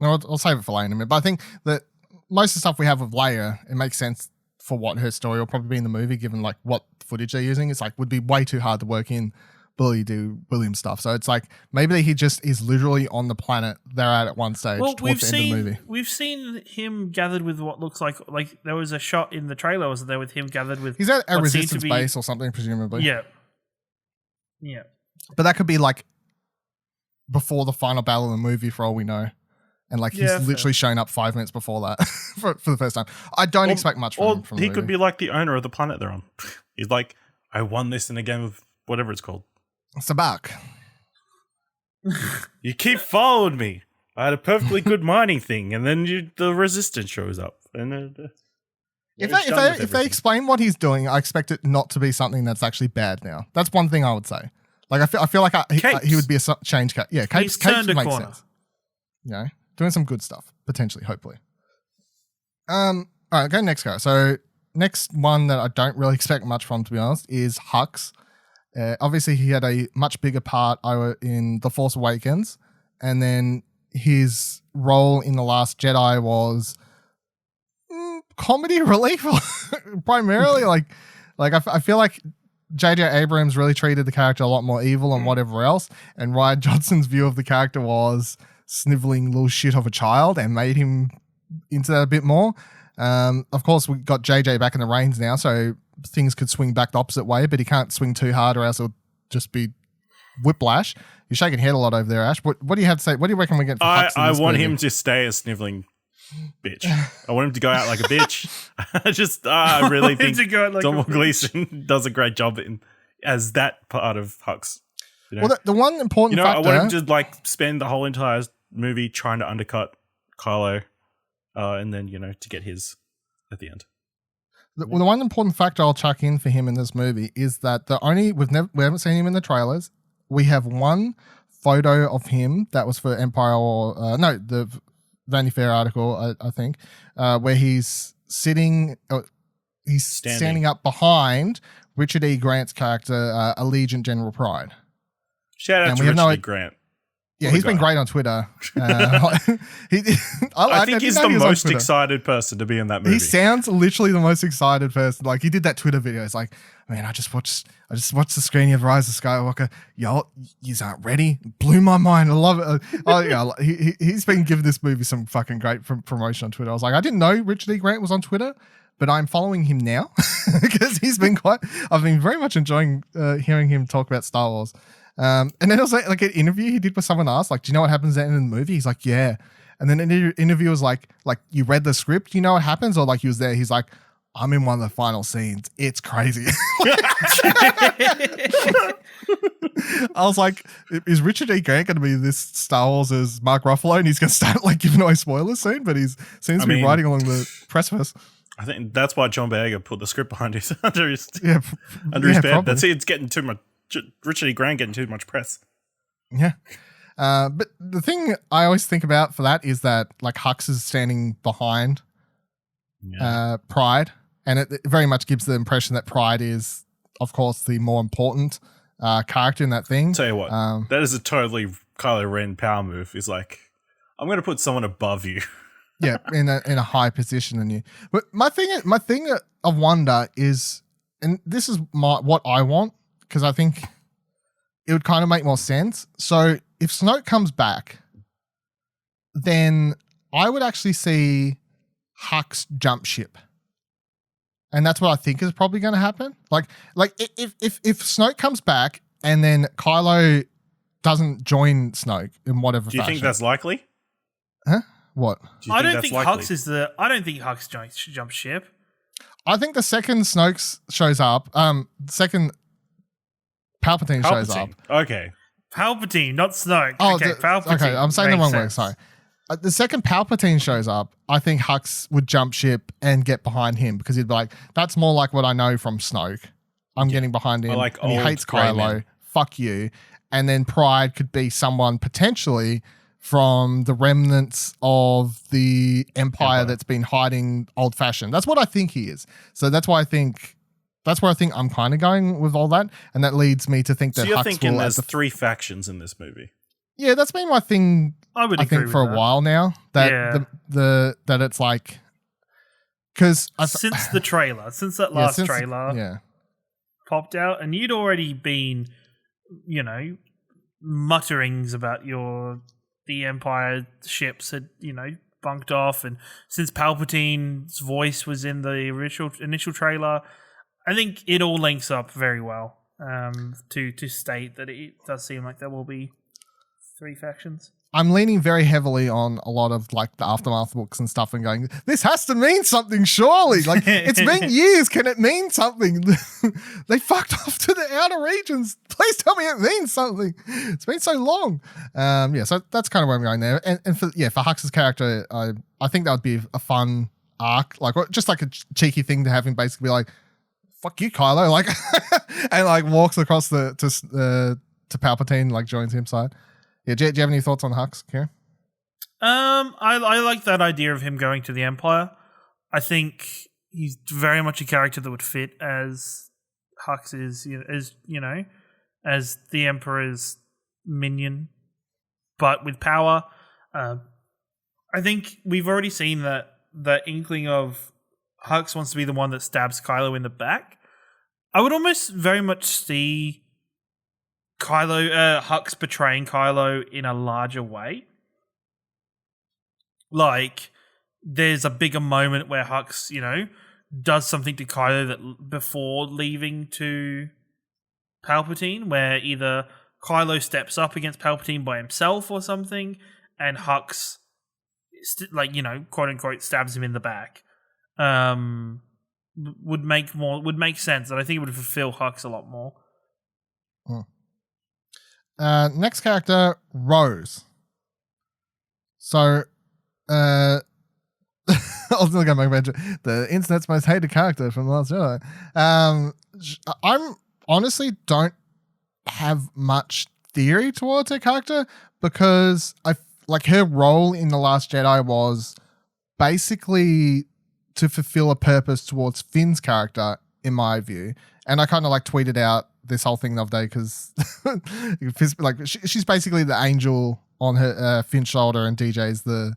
Speaker 3: no, I'll save it for later in a minute. But I think that most of the stuff we have with Leia, it makes sense for what her story will probably be in the movie, given like what footage they're using. It's like would be way too hard to work in Billy D. Williams stuff. So it's like maybe he just is literally on the planet they're at one stage towards the end of the movie.
Speaker 5: We've seen him gathered with what looks like there was a shot in the trailer, wasn't there, with him gathered with...
Speaker 3: He's at a
Speaker 5: what seemed
Speaker 3: resistance
Speaker 5: to be-
Speaker 3: base or something, presumably.
Speaker 5: Yeah. Yeah.
Speaker 3: But that could be like before the final battle in the movie for all we know. And like he's
Speaker 5: Yeah,
Speaker 3: literally shown up 5 minutes before that for the first time. I don't expect much from him. From the
Speaker 4: he could
Speaker 3: movie.
Speaker 4: be like the owner of the planet they're on. He's like, I won this in a game of whatever it's called.
Speaker 3: Sabak.
Speaker 4: You keep following me. I had a perfectly good mining thing, and then the resistance shows up. And
Speaker 3: If they explain what he's doing, I expect it not to be something that's actually bad now. That's one thing I would say. Like I feel like he would be a change cat. Yeah, Capes would make sense. You know, doing some good stuff potentially, hopefully. All right, go next guy. So next one that I don't really expect much from, to be honest, is Hux. Obviously, he had a much bigger part in The Force Awakens, and then his role in The Last Jedi was comedy relief, primarily. I feel like J.J. Abrams really treated the character a lot more evil and whatever else, and Rian Johnson's view of the character was sniveling little shit of a child and made him into that a bit more. Of course, we got JJ back in the reins now, so things could swing back the opposite way, but he can't swing too hard or else it'll just be whiplash. You're shaking your head a lot over there, Ash. What do you have to say? What do you reckon we get for Hux in this
Speaker 4: want
Speaker 3: movie?
Speaker 4: him to stay a sniveling bitch. I want him to go out like a bitch. I really think Donald Gleason does a great job as that part of Hux. You know?
Speaker 3: Well, the one important factor...
Speaker 4: I want him to spend the whole entire movie trying to undercut Kylo, and then, to get his at the end.
Speaker 3: The one important factor I'll chuck in for him in this movie is that we haven't seen him in the trailers. We have one photo of him that was for Empire the Vanity Fair article, I think, where he's sitting, standing up behind Richard E. Grant's character, Allegiant General Pride.
Speaker 4: Shout out to Richard E. Grant.
Speaker 3: Yeah, he's been great on Twitter. I
Speaker 4: think he's the most excited person to be in that movie.
Speaker 3: He sounds literally the most excited person. Like, he did that Twitter video. It's like, man, I just watched the screening of Rise of Skywalker. Y'all, yous aren't ready. Blew my mind. I love it. He's been giving this movie some fucking great promotion on Twitter. I was like, I didn't know Richard E. Grant was on Twitter, but I'm following him now because I've been very much enjoying hearing him talk about Star Wars. And then it was like an interview he did with someone else, like, do you know what happens at the end of the movie? He's like, yeah. And then an interview was like, you read the script, you know what happens? Or like he was there, he's like, I'm in one of the final scenes. It's crazy. I was like, is Richard E. Grant going to be this Star Wars as Mark Ruffalo and he's going to start like giving away spoilers soon? But he seems to be riding along the precipice.
Speaker 4: I think that's why John Boyega put the script behind under his
Speaker 3: bed.
Speaker 4: Probably. That's it. It's getting too much. Richard E. Grant getting too much press.
Speaker 3: Yeah. But the thing I always think about for that is that like Hux is standing behind Pride, and it very much gives the impression that Pride is, of course, the more important character in that thing.
Speaker 4: Tell you what, that is a totally Kylo Ren power move. Is like, I'm going to put someone above you.
Speaker 3: Yeah, in a high position than you. But my thing of wonder is, and this is what I want, because I think it would kind of make more sense. So if Snoke comes back, then I would actually see Hux jump ship. And that's what I think is probably going to happen. Like if Snoke comes back and then Kylo doesn't join Snoke in whatever fashion.
Speaker 4: Do you think that's likely?
Speaker 3: Huh? What?
Speaker 5: I don't think Hux jumps ship.
Speaker 3: I think the second Snoke shows up, second Palpatine shows up.
Speaker 4: Okay.
Speaker 5: Palpatine, not Snoke. Palpatine.
Speaker 3: Okay, I'm saying the wrong word. Sorry. The second Palpatine shows up, I think Hux would jump ship and get behind him because he'd be like, that's more like what I know from Snoke. I'm getting behind him.
Speaker 4: Like
Speaker 3: and he hates Kylo. Fuck you. And then Pride could be someone potentially from the remnants of the Empire that's been hiding old fashioned. That's what I think he is. So that's where I think I'm kind of going with all that. And that leads me to think that
Speaker 4: you're
Speaker 3: Hux
Speaker 4: thinking
Speaker 3: will
Speaker 4: there's three factions in this movie.
Speaker 3: Yeah, that's been my thing. I think for a while now that that it's like, because
Speaker 5: since that last trailer popped out, and you'd already been, mutterings about the Empire ships had bunked off, and since Palpatine's voice was in the initial trailer, I think it all links up very well to state that it does seem like there will be three factions.
Speaker 3: I'm leaning very heavily on a lot of like the Aftermath books and stuff and going, this has to mean something, surely. Like, it's been years. Can it mean something? They fucked off to the outer regions. Please tell me it means something. It's been so long. So that's kind of where I'm going there. And for Hux's character, I think that would be a fun arc, like just like a cheeky thing to have him basically be like, "Fuck you, Kylo," like, and like walks across to Palpatine, like joins him side. Yeah, do you have any thoughts on Hux, Ciaran?
Speaker 5: I like that idea of him going to the Empire. I think he's very much a character that would fit as Hux is, as the Emperor's minion, but with power. I think we've already seen that the inkling of Hux wants to be the one that stabs Kylo in the back. I would almost very much see Hux betraying Kylo in a larger way. Like, there's a bigger moment where Hux, does something to Kylo that before leaving to Palpatine, where either Kylo steps up against Palpatine by himself or something, and Hux, quote unquote, stabs him in the back. Would make sense, and I think it would fulfill Hux a lot more.
Speaker 3: Next character, Rose. So, I was going to make mention the internet's most hated character from The Last Jedi. I'm honestly don't have much theory towards her character because her role in The Last Jedi was basically to fulfill a purpose towards Finn's character, in my view. And I kind of tweeted out this whole thing the other day because she's basically the angel on her Finn's shoulder, and DJ's the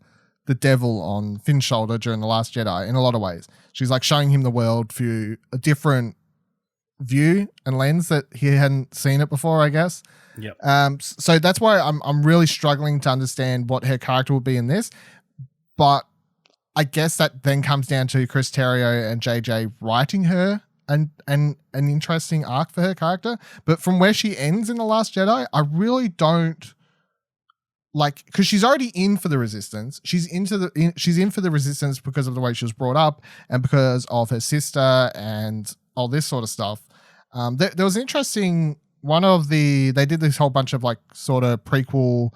Speaker 3: devil on Finn's shoulder during The Last Jedi in a lot of ways. She's showing him the world through a different view and lens that he hadn't seen it before, I guess.
Speaker 4: Yep.
Speaker 3: So that's why I'm really struggling to understand what her character will be in this. But I guess that then comes down to Chris Terrio and JJ writing her an interesting arc for her character. But from where she ends in The Last Jedi, I really don't because she's already in for the Resistance. She's in for the Resistance because of the way she was brought up and because of her sister and all this sort of stuff. There was interesting they did this whole bunch of sort of prequel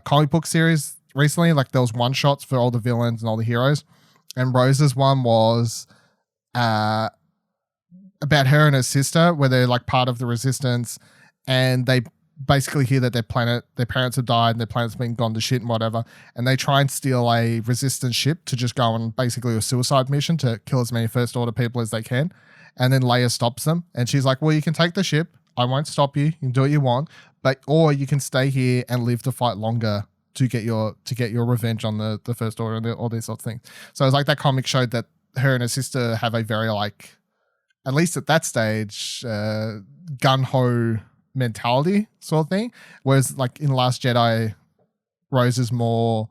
Speaker 3: comic book series recently. There was one shots for all the villains and all the heroes, and Rose's one was about her and her sister, where they're part of the Resistance, and they basically hear that their parents have died and their planet's been gone to shit and whatever, and they try and steal a Resistance ship to just go on basically a suicide mission to kill as many First Order people as they can. And then Leia stops them, and she's like, "Well, you can take the ship. I won't stop you. You can do what you want, or you can stay here and live to fight longer to get your revenge on the First Order and all these sort of things." So it's that comic showed that her and her sister have a very at least at that stage, gun ho mentality sort of thing. Whereas in The Last Jedi, Rose is more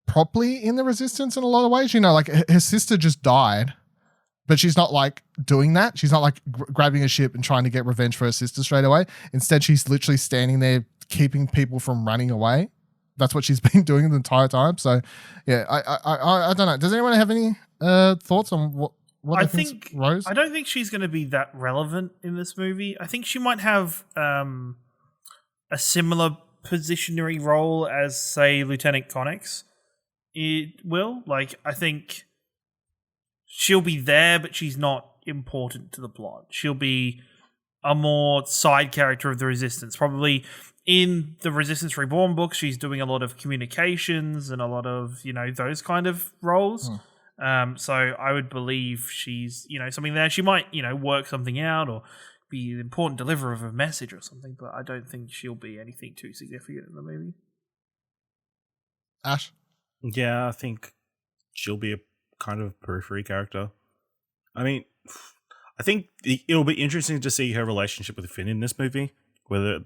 Speaker 3: properly in the Resistance in a lot of ways. Her sister just died, but she's not doing that. She's not grabbing a ship and trying to get revenge for her sister straight away. Instead, she's literally standing there keeping people from running away. That's what she's been doing the entire time. So yeah, I don't know. Does anyone have any thoughts on what I think Rose?
Speaker 5: I don't think she's going to be that relevant in this movie. I think she might have a similar positionary role as, say, Lieutenant Connix. It will. I think she'll be there, but she's not important to the plot. She'll be a more side character of the Resistance. Probably in the Resistance Reborn book, she's doing a lot of communications and a lot of, those kind of roles. So I would believe she's, something there. She might, work something out or be an important deliverer of a message or something, but I don't think she'll be anything too significant in the movie.
Speaker 3: Ash?
Speaker 4: Yeah, I think she'll be a kind of periphery character. I mean, I think it'll be interesting to see her relationship with Finn in this movie. Whether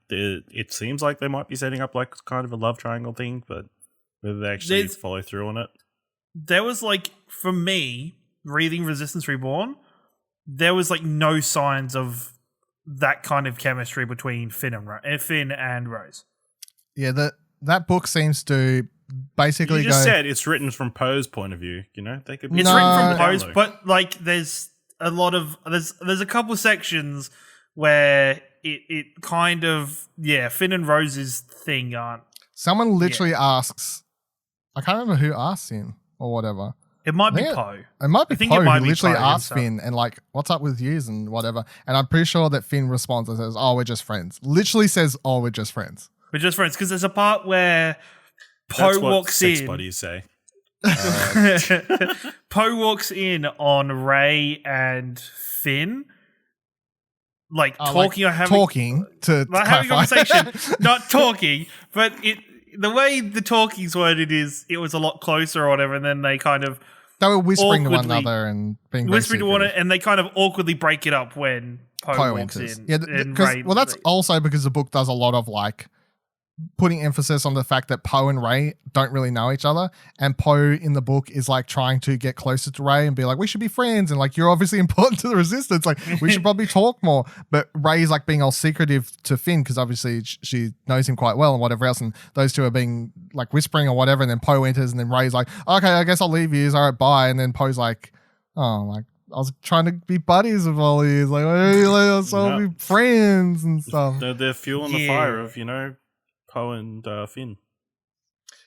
Speaker 4: it seems like they might be setting up kind of a love triangle thing, but whether they actually follow through on it.
Speaker 5: There was for me, reading Resistance Reborn, there was no signs of that kind of chemistry between Finn and Rose.
Speaker 3: Yeah, that book seems to basically
Speaker 4: you just said it's written from Poe's point of view. They could be
Speaker 5: written from Poe's, but there's a lot of there's a couple sections where it kind of Finn and Rose's thing aren't.
Speaker 3: Someone literally asks, I can't remember who asks him or whatever.
Speaker 5: It might be
Speaker 3: Yeah.
Speaker 5: Poe.
Speaker 3: It might be
Speaker 5: I think
Speaker 3: Poe
Speaker 5: it might
Speaker 3: who
Speaker 5: be
Speaker 3: literally
Speaker 5: Poe
Speaker 3: asks
Speaker 5: himself.
Speaker 3: Finn and like, what's up with yous and whatever. And I'm pretty sure that Finn responds and says, oh, we're just friends. Literally says, oh, we're just friends.
Speaker 5: We're just friends because there's a part where Poe
Speaker 4: That's what
Speaker 5: walks
Speaker 4: sex
Speaker 5: in.
Speaker 4: buddies say.
Speaker 5: Poe walks in on Rey and Finn, like talking or having
Speaker 3: Talking to
Speaker 5: like having a
Speaker 3: clarify.
Speaker 5: conversation, not talking, but the way the talking's worded is it was a lot closer or whatever, and then they kind of
Speaker 3: They were whispering to one
Speaker 5: awkwardly-
Speaker 3: another and being very
Speaker 5: whispering to one
Speaker 3: secretive.
Speaker 5: and they kind of awkwardly break it up when Poe
Speaker 3: Poe
Speaker 5: walks
Speaker 3: enters.
Speaker 5: in.
Speaker 3: Yeah,
Speaker 5: and
Speaker 3: because
Speaker 5: Rey-
Speaker 3: well, that's also because the book does a lot of like putting emphasis on the fact that Poe and Rey don't really know each other, and Poe in the book is like trying to get closer to Rey and be like, we should be friends, and like you're obviously important to the Resistance, like we should probably talk more. But Rey's like being all secretive to Finn because obviously she knows him quite well and whatever else, and those two are being like whispering or whatever, and then Poe enters, and then Rey's like, okay, I guess I'll leave you. All right, bye. And then Poe's like, oh, like I was trying to be buddies with all of you, like, hey, let's all
Speaker 4: No.
Speaker 3: be friends and stuff.
Speaker 4: They're fueling the
Speaker 5: Yeah.
Speaker 4: fire of, Poe and Finn.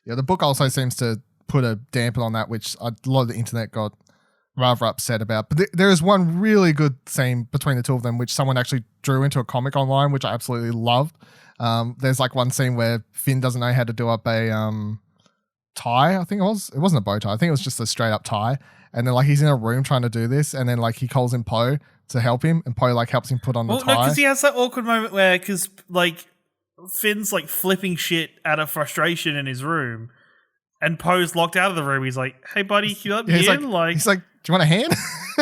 Speaker 3: Yeah, the book also seems to put a damper on that, which a lot of the internet got rather upset about. But there is one really good scene between the two of them, which someone actually drew into a comic online, which I absolutely loved. There's like one scene where Finn doesn't know how to do up a tie. I think it was. It wasn't a bow tie. I think it was just a straight up tie. And then like he's in a room trying to do this, and then like he calls in Poe to help him, and Poe like helps him put on the
Speaker 5: Well,
Speaker 3: tie.
Speaker 5: no, because he has that awkward moment where, because like Finn's like flipping shit out of frustration in his room, and Poe's locked out of the room. He's like, "Hey, buddy, can you let me
Speaker 3: he's
Speaker 5: in?"
Speaker 3: he's like, do you want a hand?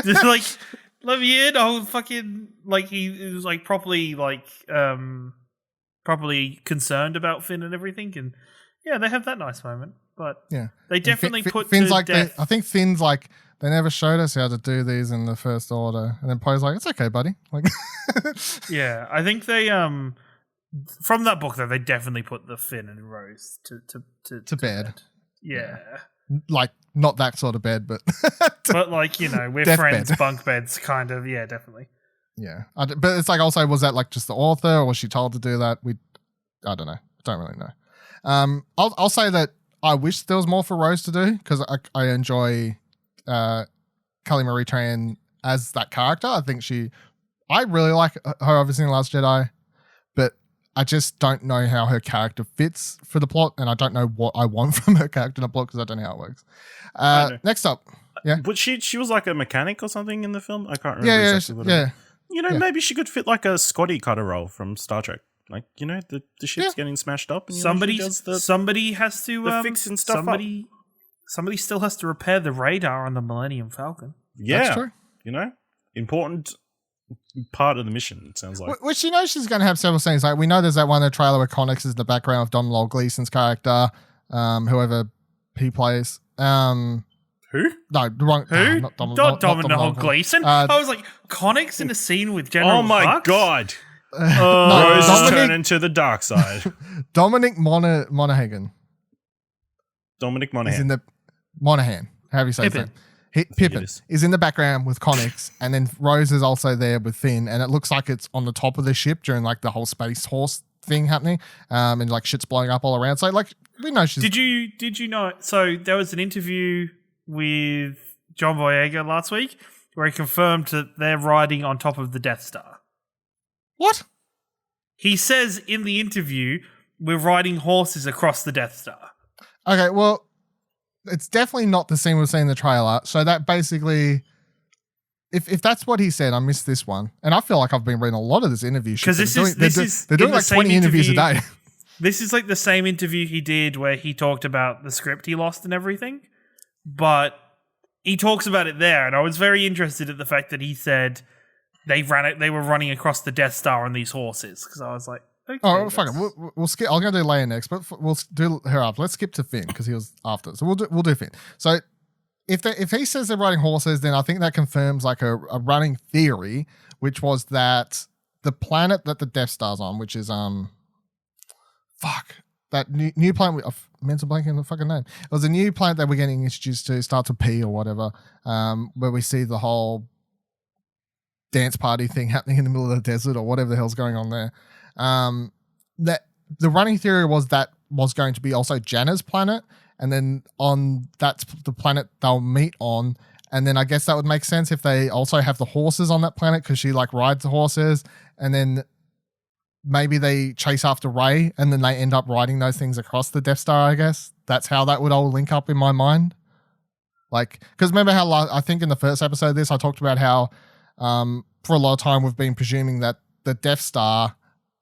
Speaker 5: just like, let me in. Oh, fucking like he was like properly concerned about Finn and everything, and yeah, they have that nice moment. But
Speaker 3: Yeah.
Speaker 5: they definitely put
Speaker 3: Finn's
Speaker 5: to
Speaker 3: like
Speaker 5: death.
Speaker 3: I think Finn's like they never showed us how to do these in the First Order, and then Poe's like, it's okay, buddy. Like,
Speaker 5: Yeah, I think they from that book though they definitely put the Finn and Rose to
Speaker 3: bed.
Speaker 5: Yeah.
Speaker 3: like not that sort of bed, but
Speaker 5: But like, we're
Speaker 3: Death
Speaker 5: friends,
Speaker 3: bed.
Speaker 5: bunk beds kind of. Yeah, definitely.
Speaker 3: yeah. But it's like also, was that like just the author, or was she told to do that? I don't know. Don't really know. I'll say that I wish there was more for Rose to do because I enjoy Kelly Marie Tran as that character. I think I really like her obviously in Last Jedi, but I just don't know how her character fits for the plot, and I don't know what I want from her character in the plot because I don't know how it works.
Speaker 4: I know.
Speaker 3: Next up. Yeah.
Speaker 4: But she was like a mechanic or something in the film. I can't remember
Speaker 3: Yeah,
Speaker 4: exactly what it was.
Speaker 3: yeah.
Speaker 4: Maybe she could fit like a Scotty cutter role from Star Trek. Like, the ship's getting smashed up. And,
Speaker 5: Somebody
Speaker 4: she does the,
Speaker 5: somebody has to
Speaker 4: the fixing stuff up.
Speaker 5: Somebody still has to repair the radar on the Millennium Falcon.
Speaker 4: yeah,
Speaker 3: That's true.
Speaker 4: Important part of the mission, it sounds like.
Speaker 3: Which she's going to have several scenes. Like we know there's that one in the trailer where Connix is in the background of Domhnall Gleeson's character, whoever he plays.
Speaker 4: Who?
Speaker 3: No, the wrong.
Speaker 5: Who?
Speaker 3: Not
Speaker 5: Domhnall Gleeson.
Speaker 3: Uh,
Speaker 5: I was like, Connix in a scene with General
Speaker 4: Oh my
Speaker 5: Hux?
Speaker 4: god.
Speaker 3: no,
Speaker 4: Rose is
Speaker 3: Dominic,
Speaker 4: turning to the dark side.
Speaker 3: Dominic Monaghan
Speaker 4: Dominic
Speaker 3: is
Speaker 4: Monaghan.
Speaker 3: in the Monaghan. However you say his
Speaker 5: Pippin.
Speaker 3: name. Pippin
Speaker 4: it is.
Speaker 3: is in the background with Connix, and then Rose is also there with Finn, and it looks like it's on the top of the ship during like the whole space horse thing happening, and like shit's blowing up all around. So like we know she's.
Speaker 5: Did you know? So there was an interview with John Boyega last week where he confirmed that they're riding on top of the Death Star.
Speaker 3: What?
Speaker 5: He says in the interview, "We're riding horses across the Death Star."
Speaker 3: Okay, well, it's definitely not the scene we've seen in the trailer. So that basically, if that's what he said, I missed this one, and I feel like I've been reading a lot of this interview shit.
Speaker 5: 'Cause
Speaker 3: They're doing
Speaker 5: in the
Speaker 3: like
Speaker 5: same
Speaker 3: 20 interviews a
Speaker 5: interview-
Speaker 3: day.
Speaker 5: This is like the same interview he did where he talked about the script he lost and everything, but he talks about it there, and I was very interested at the fact that he said they were running across the Death Star on these horses, because I was like, okay,
Speaker 3: Oh, fuck it.
Speaker 5: that's-
Speaker 3: We'll skip. I'm going to do Leia next, but we'll do her up. Let's skip to Finn because he was after. So we'll do Finn. So if he says they're riding horses, then I think that confirms like a running theory, which was that the planet that the Death Star's on, which is that new planet. I've mental blanking the fucking name. It was a new planet that we're getting introduced to. Starts with P or whatever. Where we see the whole dance party thing happening in the middle of the desert or whatever the hell's going on there. That the running theory was that was going to be also Janna's planet, and then on that's the planet they'll meet on. And then I guess that would make sense if they also have the horses on that planet because she like rides the horses. And then maybe they chase after Rey and then they end up riding those things across the Death Star, I guess. That's how that would all link up in my mind. Like, because remember how I think in the first episode of this, I talked about how for a lot of time we've been presuming that the Death Star,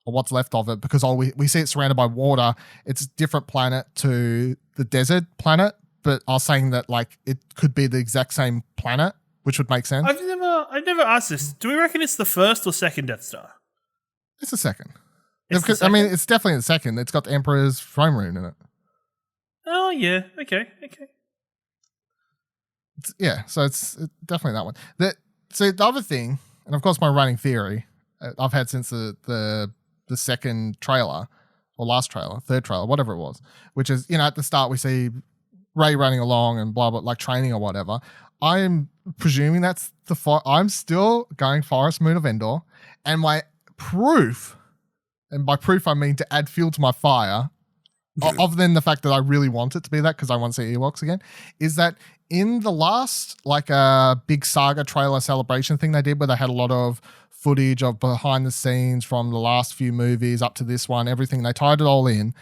Speaker 3: or what's left of it, because we see it surrounded by water, it's a different planet to the desert planet. But I was saying that like it could be the exact same planet, which would make sense.
Speaker 5: I've never asked this. Do we reckon it's the first or second Death Star?
Speaker 3: It's the second.
Speaker 5: It's the
Speaker 3: I mean,
Speaker 5: second?
Speaker 3: it's definitely the second. It's got the Emperor's throne room in it.
Speaker 5: Oh yeah. Okay.
Speaker 3: So it's definitely that one. So the other thing, and of course my running theory, I've had since the second trailer, or last trailer, third trailer, whatever it was, which is, at the start we see Rey running along and blah, blah, like training or whatever. I'm presuming that's I'm still going Forest Moon of Endor, and my proof, and by proof I mean to add fuel to my fire, other than the fact that I really want it to be that because I want to see Ewoks again, is that in the last big saga trailer celebration thing they did where they had a lot of footage of behind the scenes from the last few movies up to this one, everything, they tied it all in.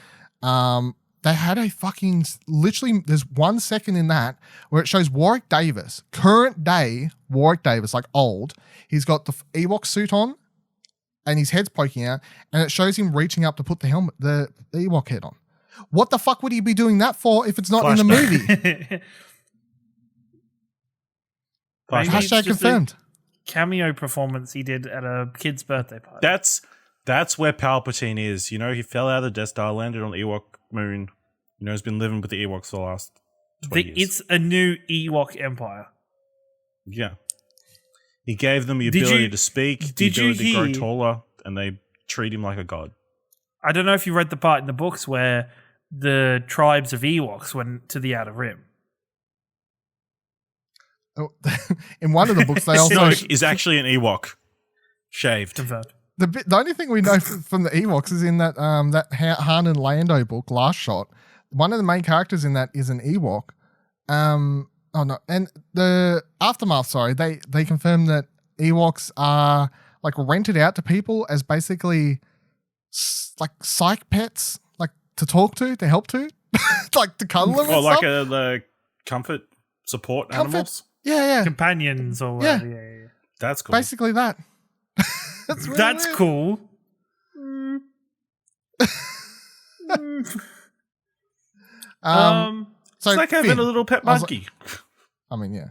Speaker 3: They had a fucking, literally, there's 1 second in that where it shows Warwick Davis, current day Warwick Davis, like old. He's got the Ewok suit on and his head's poking out, and it shows him reaching up to put the helmet, the Ewok head on. What the fuck would he be doing that for if it's not in the movie?
Speaker 5: Maybe
Speaker 3: Hashtag
Speaker 5: it's just
Speaker 3: confirmed.
Speaker 5: a cameo performance he did at a kid's birthday party.
Speaker 4: That's where Palpatine is. He fell out of the Death Star, landed on the Ewok moon. Has been living with the Ewoks for the last 20 years.
Speaker 5: It's a new Ewok empire.
Speaker 4: Yeah. He gave them the ability to speak, the ability to grow taller, and they treat him like a god.
Speaker 5: I don't know if you read the part in the books where the tribes of Ewoks went to the Outer Rim.
Speaker 3: Oh, in one of the books, they also
Speaker 4: Snoke is actually an Ewok. Shaved.
Speaker 5: Confirmed.
Speaker 3: The only thing we know from the Ewoks is in that Han and Lando book, Last Shot. One of the main characters in that is an Ewok. And the Aftermath, they confirmed that Ewoks are like rented out to people as basically like psych pets, like to talk to help to, like to cuddle them.
Speaker 4: Or like the comfort support animals.
Speaker 3: Yeah.
Speaker 5: Companions or whatever. Yeah.
Speaker 4: That's cool.
Speaker 3: Basically that. That's really
Speaker 5: That's
Speaker 3: weird.
Speaker 5: cool.
Speaker 3: So
Speaker 5: it's like having
Speaker 3: Finn,
Speaker 5: a little pet monkey.
Speaker 3: yeah.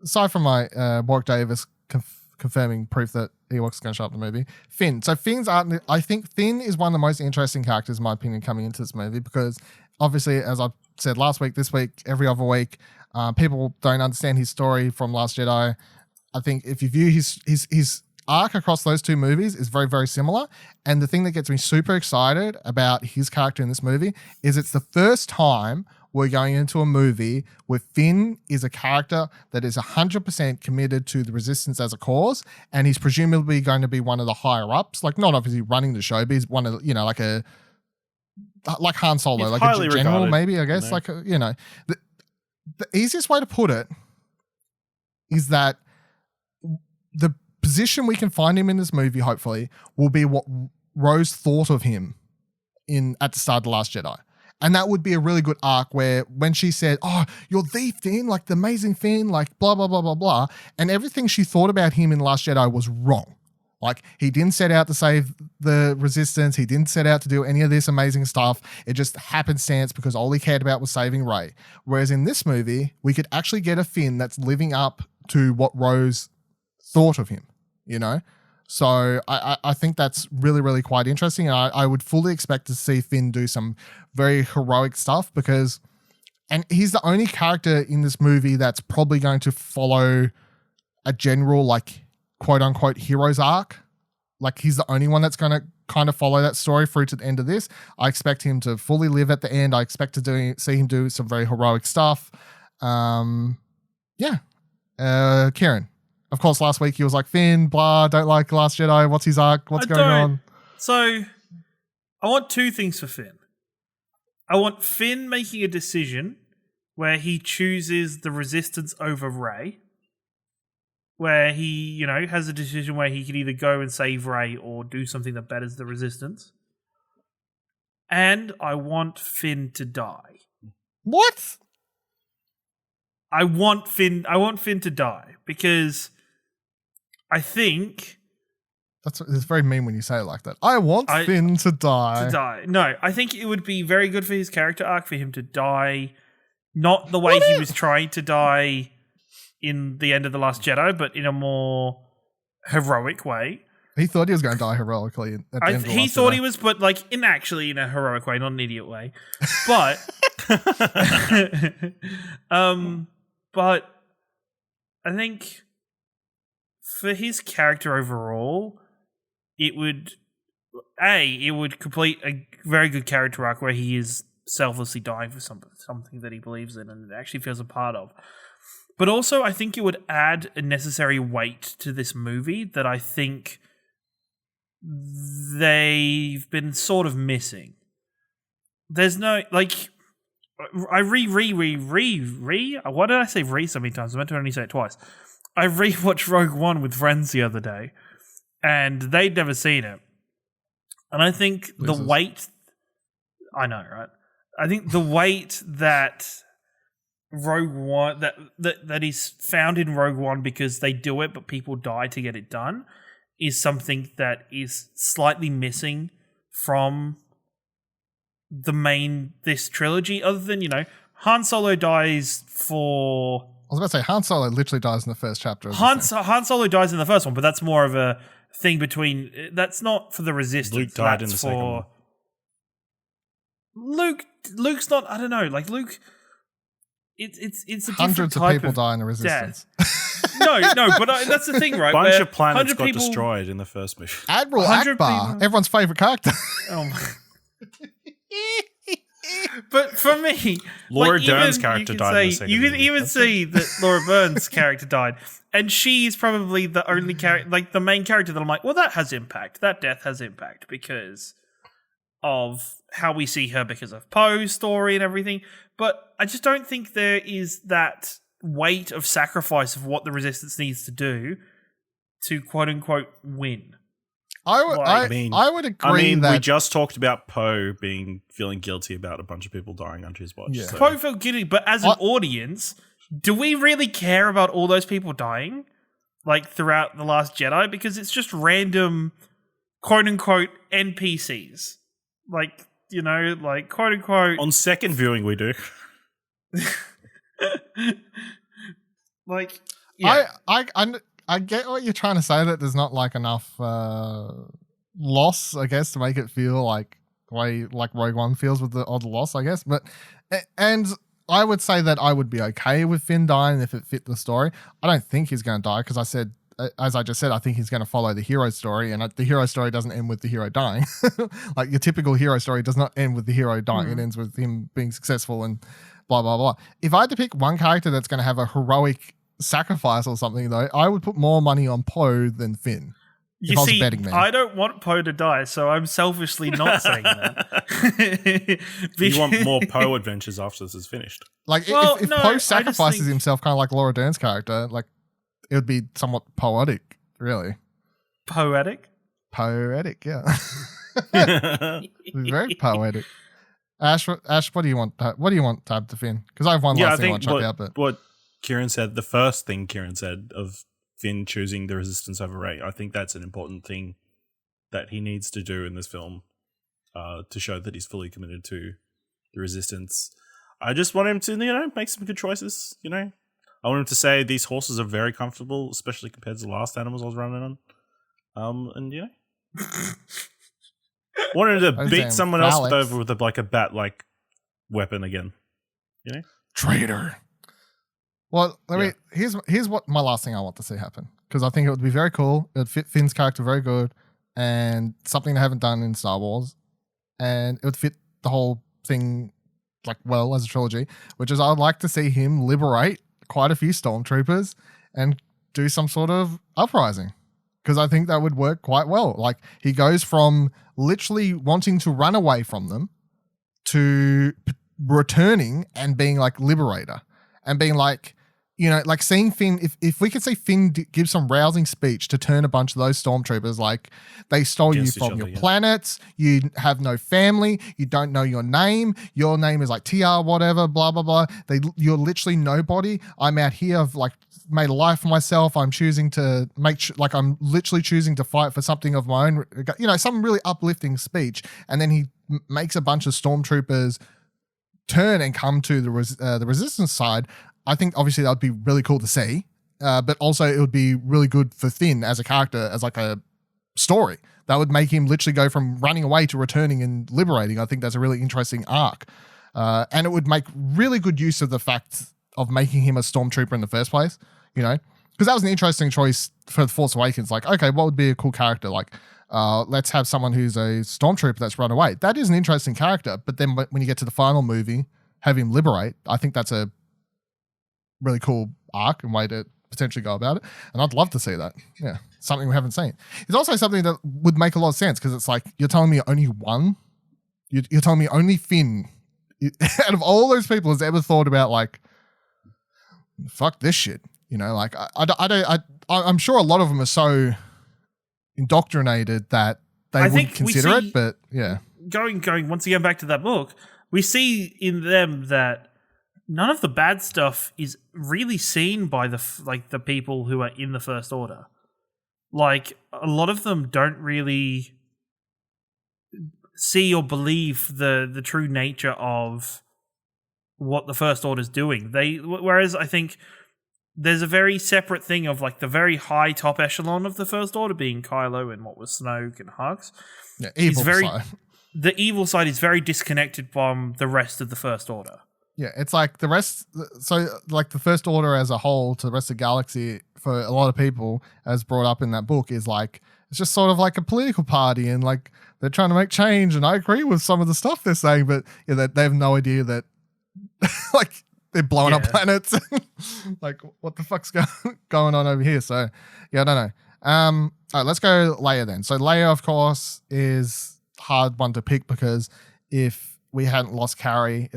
Speaker 3: Aside from my Warwick Davis confirming proof that Ewoks going to show up in the movie, Finn. So I think Finn is one of the most interesting characters, in my opinion, coming into this movie because obviously, as I said last week, this week, every other week, people don't understand his story from Last Jedi. I think if you view his arc across those two movies is very, very similar. And the thing that gets me super excited about his character in this movie is it's the first time we're going into a movie where Finn is a character that is 100% committed to the Resistance as a cause, and he's presumably going to be one of the higher ups, like not obviously running the show, but he's one of, like Han Solo,
Speaker 4: He's
Speaker 3: like
Speaker 4: highly
Speaker 3: a general,
Speaker 4: regarded,
Speaker 3: maybe, I guess, the easiest way to put it is that the position we can find him in this movie, hopefully, will be what Rose thought of him at the start of The Last Jedi. And that would be a really good arc where when she said, "Oh, you're the Finn, like the amazing Finn, like blah, blah, blah, blah, blah." And everything she thought about him in The Last Jedi was wrong. Like, he didn't set out to save the Resistance. He didn't set out to do any of this amazing stuff. It just happenstance because all he cared about was saving Rey. Whereas in this movie, we could actually get a Finn that's living up to what Rose thought of him, So I think that's really, really quite interesting. And I would fully expect to see Finn do some very heroic stuff and he's the only character in this movie that's probably going to follow a general, like, quote unquote hero's arc. Like, he's the only one that's going to kind of follow that story through to the end of this. I expect him to fully live at the end. I expect to see him do some very heroic stuff. Kieran, of course, last week he was like, Finn, blah, don't like Last Jedi. What's his arc? What's going on?
Speaker 5: So, I want two things for Finn. I want Finn making a decision where he chooses the Resistance over Rey, where he, you know, has a decision where he can either go and save Rey or do something that betters the Resistance. And I want Finn to die.
Speaker 3: What?
Speaker 5: I want Finn to die because I think
Speaker 3: It's very mean when you say it like that. I want Finn to die.
Speaker 5: No, I think it would be very good for his character arc for him to die, not the way he was trying to die in the end of The Last Jedi, but in a more heroic way.
Speaker 3: He thought he was going to die heroically at the end of The
Speaker 5: He
Speaker 3: Last
Speaker 5: thought
Speaker 3: Jedi.
Speaker 5: he was, but like in a heroic way, not an idiot way. But, but I think for his character overall, it would complete a very good character arc where he is selflessly dying for something that he believes in and actually feels a part of. But also, I think it would add a necessary weight to this movie that I think they've been sort of missing. There's no, like, why did I say re so many times? I meant to only say it twice. I rewatched Rogue One with friends the other day, and they'd never seen it. And I think the weight, I know, right? I think the weight that Rogue One, that is found in Rogue One because they do it, but people die to get it done, is something that is slightly missing from this trilogy, other than, you know, Han Solo dies for...
Speaker 3: I was about to say, Han Solo literally dies in the first chapter.
Speaker 5: Han Solo dies in the first one, but that's more of a thing between... That's not for the Resistance.
Speaker 4: Luke died in the second one.
Speaker 5: Luke's not... I don't know. Like, Luke... It's a
Speaker 3: hundreds of people die in the Resistance.
Speaker 5: no, but that's the thing, right?
Speaker 4: A bunch of planets got
Speaker 5: people,
Speaker 4: destroyed in the first movie.
Speaker 3: Admiral Akbar, everyone's favorite character.
Speaker 5: Oh my. But for me,
Speaker 4: Laura
Speaker 5: like,
Speaker 4: Dern's character died in the second
Speaker 5: You can
Speaker 4: movie.
Speaker 5: even see that Laura Dern's character died, and she's probably the only character, like the main character that I'm like, well, that has impact. That death has impact because of how we see her because of Poe's story and everything. But I just don't think there is that weight of sacrifice of what the Resistance needs to do to quote unquote win.
Speaker 3: I would agree that
Speaker 4: we just talked about Poe feeling guilty about a bunch of people dying under his watch.
Speaker 3: Yeah.
Speaker 4: So.
Speaker 5: Poe felt guilty, but as an audience, do we really care about all those people dying, like throughout The Last Jedi? Because it's just random, quote unquote, NPCs, like, you know, like quote unquote.
Speaker 4: On second viewing, we do.
Speaker 5: Like, yeah.
Speaker 3: I get what you're trying to say, that there's not like enough loss, I guess, to make it feel like the way like Rogue One feels with the odd loss, I guess. But and I would say that I would be okay with Finn dying if it fit the story. I don't think he's going to die because as I just said, I think he's going to follow the hero story, and the hero story doesn't end with the hero dying. Like your typical hero story does not end with the hero dying. It ends with him being successful and blah, blah, blah. If I had to pick one character that's going to have a heroic sacrifice or something, though, I would put more money on Poe than Finn.
Speaker 5: You see, I don't want Poe to die, so I'm selfishly not saying that.
Speaker 4: You want more Poe adventures after this is finished.
Speaker 3: Like, if Poe sacrifices himself, kind of like Laura Dern's character, like, it would be somewhat poetic, really.
Speaker 5: Poetic?
Speaker 3: Poetic, yeah. Very poetic. Ash, what do you want? What do you want to happen to Finn? Because I have one last thing I want to chuck out, but
Speaker 4: what Ciaran said, the first thing Ciaran said of Finn choosing the Resistance over Rey, I think that's an important thing that he needs to do in this film to show that he's fully committed to the Resistance. I just want him to, you know, make some good choices, you know. I want him to say these horses are very comfortable, especially compared to the last animals I was running on. And, you know. Wanted to beat someone else over with a bat-like weapon again. You know?
Speaker 3: Traitor. Well, here's what my last thing I want to see happen, because I think it would be very cool. It would fit Finn's character very good, and something they haven't done in Star Wars, and it would fit the whole thing like well as a trilogy. Which is, I would like to see him liberate quite a few stormtroopers and do some sort of uprising, because I think that would work quite well. Like, he goes from literally wanting to run away from them to returning and being like liberator and being like, you know, like seeing Finn, if we could see Finn give some rousing speech to turn a bunch of those stormtroopers, like they stole you
Speaker 4: Against each
Speaker 3: from
Speaker 4: other,
Speaker 3: your
Speaker 4: yeah.
Speaker 3: planets, you have no family, you don't know your name is like TR whatever, blah, blah, blah. You're literally nobody. I'm out here, I've like made a life for myself. I'm choosing to I'm literally choosing to fight for something of my own, you know, some really uplifting speech. And then he makes a bunch of stormtroopers turn and come to the resistance side. I think obviously that would be really cool to see, but also it would be really good for Finn as a character, as like a story. That would make him literally go from running away to returning and liberating. I think that's a really interesting arc. And it would make really good use of the fact of making him a stormtrooper in the first place, you know, because that was an interesting choice for The Force Awakens. Like, okay, what would be a cool character? Like, let's have someone who's a stormtrooper that's run away. That is an interesting character. But then when you get to the final movie, have him liberate, I think that's a really cool arc and way to potentially go about it. And I'd love to see that. Yeah. Something we haven't seen. It's also something that would make a lot of sense because it's like, you're telling me only one? You're telling me only Finn out of all those people has ever thought about like, fuck this shit. You know, like I'm sure a lot of them are so indoctrinated that they would consider it, but yeah.
Speaker 5: Going once again back to that book, we see in them that none of the bad stuff is really seen by the people who are in the First Order. Like, a lot of them don't really see or believe the true nature of what the First Order's doing. Whereas I think there's a very separate thing of like the very high top echelon of the First Order being Kylo and what was Snoke and Hux.
Speaker 3: Yeah, evil side.
Speaker 5: The evil side is very disconnected from the rest of the First Order.
Speaker 3: Yeah, it's like the rest. So, like the First Order as a whole to the rest of the galaxy, for a lot of people, as brought up in that book, is like it's just sort of like a political party, and like they're trying to make change. And I agree with some of the stuff they're saying, but yeah, they have no idea that like they're blowing up planets. Like, what the fuck's going on over here? So, yeah, I don't know. All right, let's go Leia then. So Leia, of course, is hard one to pick because if we hadn't lost Carrie,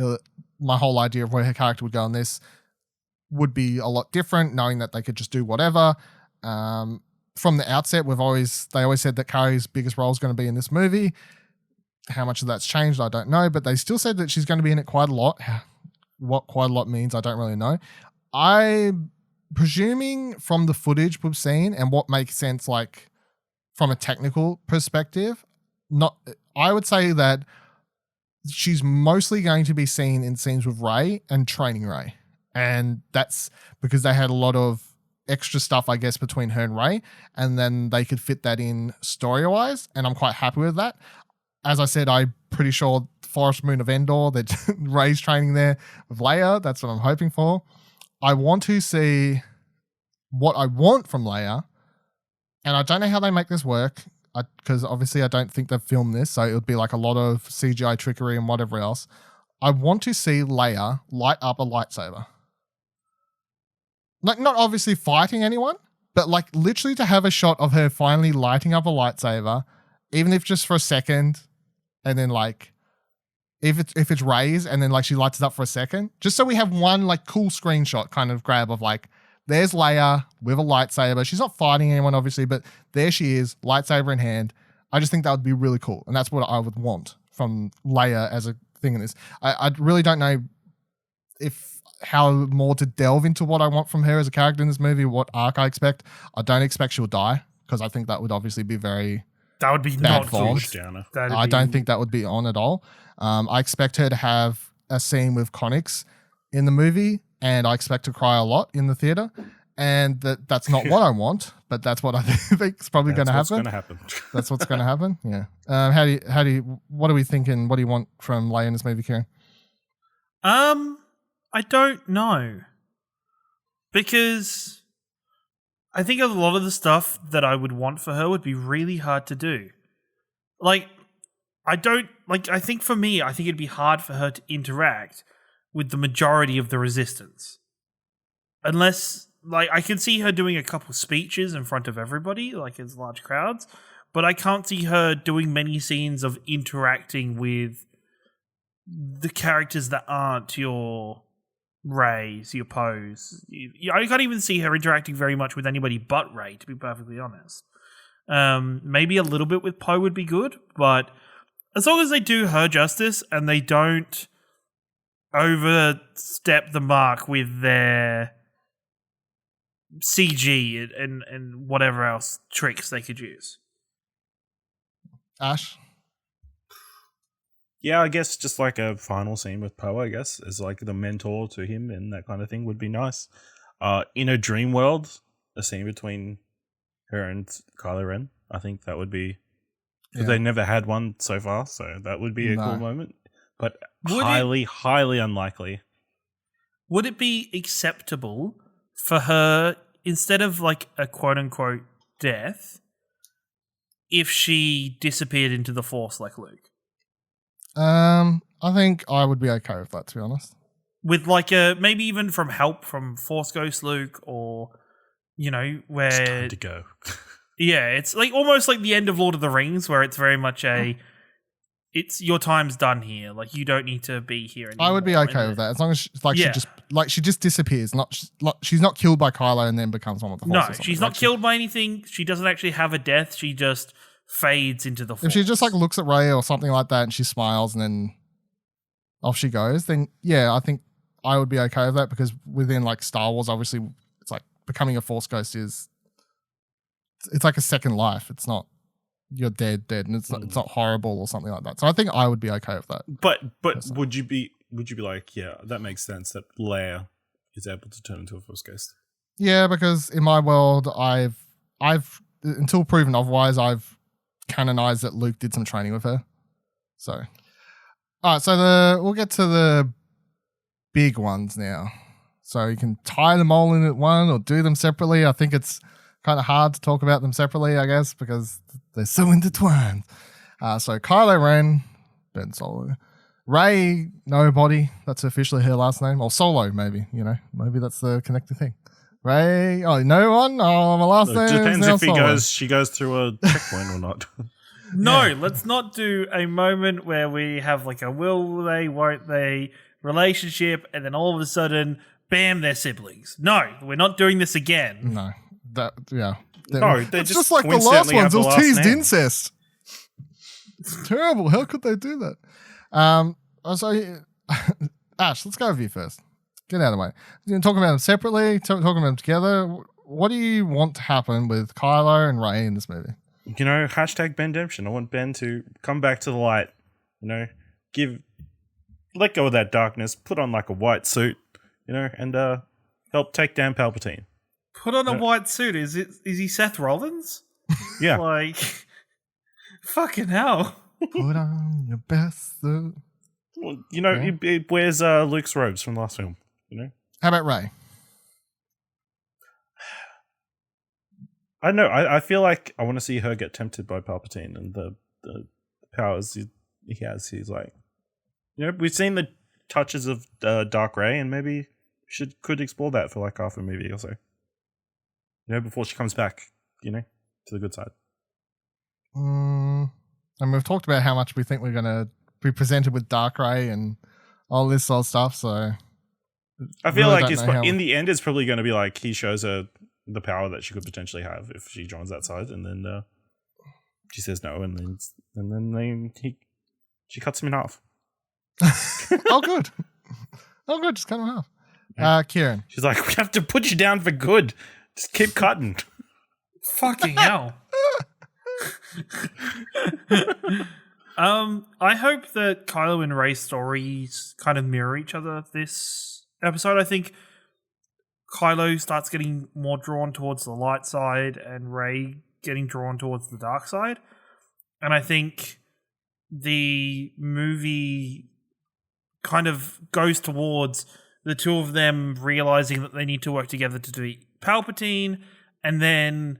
Speaker 3: my whole idea of where her character would go in this would be a lot different, knowing that they could just do whatever. From the outset, they always said that Carrie's biggest role is going to be in this movie. How much of that's changed, I don't know, but they still said that she's going to be in it quite a lot. What quite a lot means, I don't really know. I'm presuming from the footage we've seen and what makes sense, like from a technical perspective, I would say that she's mostly going to be seen in scenes with Rey and training Rey. And that's because they had a lot of extra stuff, I guess, between her and Rey, and then they could fit that in story-wise, and I'm quite happy with that. As I said, I'm pretty sure Forest Moon of Endor, that Rey's training there with Leia. That's what I'm hoping for. I want to see what I want from Leia, and I don't know how they make this work, because obviously I don't think they've filmed this, so it would be like a lot of CGI trickery and whatever else. I want to see Leia light up a lightsaber. Like, not obviously fighting anyone, but like literally to have a shot of her finally lighting up a lightsaber, even if just for a second, and then like if it's Rey's and then like she lights it up for a second, just so we have one like cool screenshot kind of grab of like, there's Leia with a lightsaber. She's not fighting anyone, obviously, but there she is, lightsaber in hand. I just think that would be really cool. And that's what I would want from Leia as a thing in this. I really don't know how more to delve into what I want from her as a character in this movie, what arc I expect. I don't expect she'll die, because I think that would obviously be
Speaker 5: that would be
Speaker 3: bad
Speaker 5: not
Speaker 3: form.
Speaker 5: good.
Speaker 3: I don't think that would be on at all. I expect her to have a scene with Connix in the movie, and I expect to cry a lot in the theater. And that's not what I want, but that's what I think is probably going to happen. That's what's going to happen. Yeah. What are we thinking? What do you want from Leia in this movie, Ciaran?
Speaker 5: I don't know, because I think a lot of the stuff that I would want for her would be really hard to do. Like, I think for me, I think it'd be hard for her to interact with the majority of the Resistance. Unless, like, I can see her doing a couple speeches in front of everybody, like as large crowds, but I can't see her doing many scenes of interacting with the characters that aren't your Reys, your Poes. I can't even see her interacting very much with anybody but Rey, to be perfectly honest. Maybe a little bit with Poe would be good, but as long as they do her justice and they don't overstep the mark with their CG and whatever else tricks they could use.
Speaker 3: Ash?
Speaker 4: Yeah, I guess just like a final scene with Poe, I guess, as like the mentor to him and that kind of thing would be nice. In a dream world, a scene between her and Kylo Ren, I think that would be... Because they never had one so far, so that would be a cool moment. But highly unlikely.
Speaker 5: Would it be acceptable for her, instead of like a quote-unquote death, if she disappeared into the Force like Luke?
Speaker 3: I think I would be okay with that, to be honest.
Speaker 5: With like maybe even from help from Force Ghost Luke, or where
Speaker 4: It's time to go.
Speaker 5: Yeah, it's like almost like the end of Lord of the Rings, where it's very much it's your time's done here. Like you don't need to be here anymore.
Speaker 3: I would be okay with that as long as she just disappears. She's not killed by Kylo and then becomes one with the Force.
Speaker 5: No, she's not killed by anything. She doesn't actually have a death. She just fades into the Force.
Speaker 3: If she just like looks at Rey or something like that and she smiles and then off she goes, then yeah, I think I would be okay with that, because within like Star Wars, obviously, it's like becoming a Force ghost it's like a second life. It's not you're dead, and it's not horrible or something like that. So I think I would be okay with that.
Speaker 4: But would you be like, yeah, that makes sense that Leia is able to turn into a Force ghost?
Speaker 3: Yeah, because in my world, I've until proven otherwise, I've canonized that Luke did some training with her. So, all right, so we'll get to the big ones now. So you can tie them all in at one or do them separately. I think it's kind of hard to talk about them separately, I guess, because they're so intertwined. So Kylo Ren, Ben Solo. Rey, nobody. That's officially her last name. Or Solo, maybe. Maybe that's the connecting thing. Rey, no one? Oh, my last name
Speaker 4: depends
Speaker 3: is now
Speaker 4: if she goes through a checkpoint or not.
Speaker 5: No, let's not do a moment where we have like a will they, won't they relationship, and then all of a sudden, bam, they're siblings. No, we're not doing this again.
Speaker 3: No.
Speaker 4: No, they
Speaker 3: it's just like the last ones. It was teased incest. It's terrible. How could they do that? So Ash, let's go with you first. Get out of the way. You're talking about them separately, talking about them together. What do you want to happen with Kylo and Rey in this movie?
Speaker 4: Hashtag Bendemption. I want Ben to come back to the light. Let go of that darkness. Put on like a white suit, and help take down Palpatine.
Speaker 5: Put on a white suit. Is he Seth Rollins?
Speaker 4: Yeah.
Speaker 5: Like, fucking hell.
Speaker 3: Put on your best suit.
Speaker 4: Well, he wears Luke's robes from the last film.
Speaker 3: How about Rey?
Speaker 4: I know. I feel like I want to see her get tempted by Palpatine and the powers he has. He's like, we've seen the touches of Dark Rey, and maybe could explore that for like half a movie or so. Before she comes back, to the good side.
Speaker 3: And we've talked about how much we think we're going to be presented with Dark Rey and all this sort of stuff. So
Speaker 4: I feel like in the end, it's probably going to be like he shows her the power that she could potentially have if she joins that side, and then she says no, and then she cuts him in half.
Speaker 3: Oh, good. Just cut him in half. Ciaran.
Speaker 4: She's like, we have to put you down for good. Just keep cutting.
Speaker 5: Fucking hell. I hope that Kylo and Rey's stories kind of mirror each other this episode. I think Kylo starts getting more drawn towards the light side and Rey getting drawn towards the dark side. And I think the movie kind of goes towards the two of them realizing that they need to work together to defeat Palpatine, and then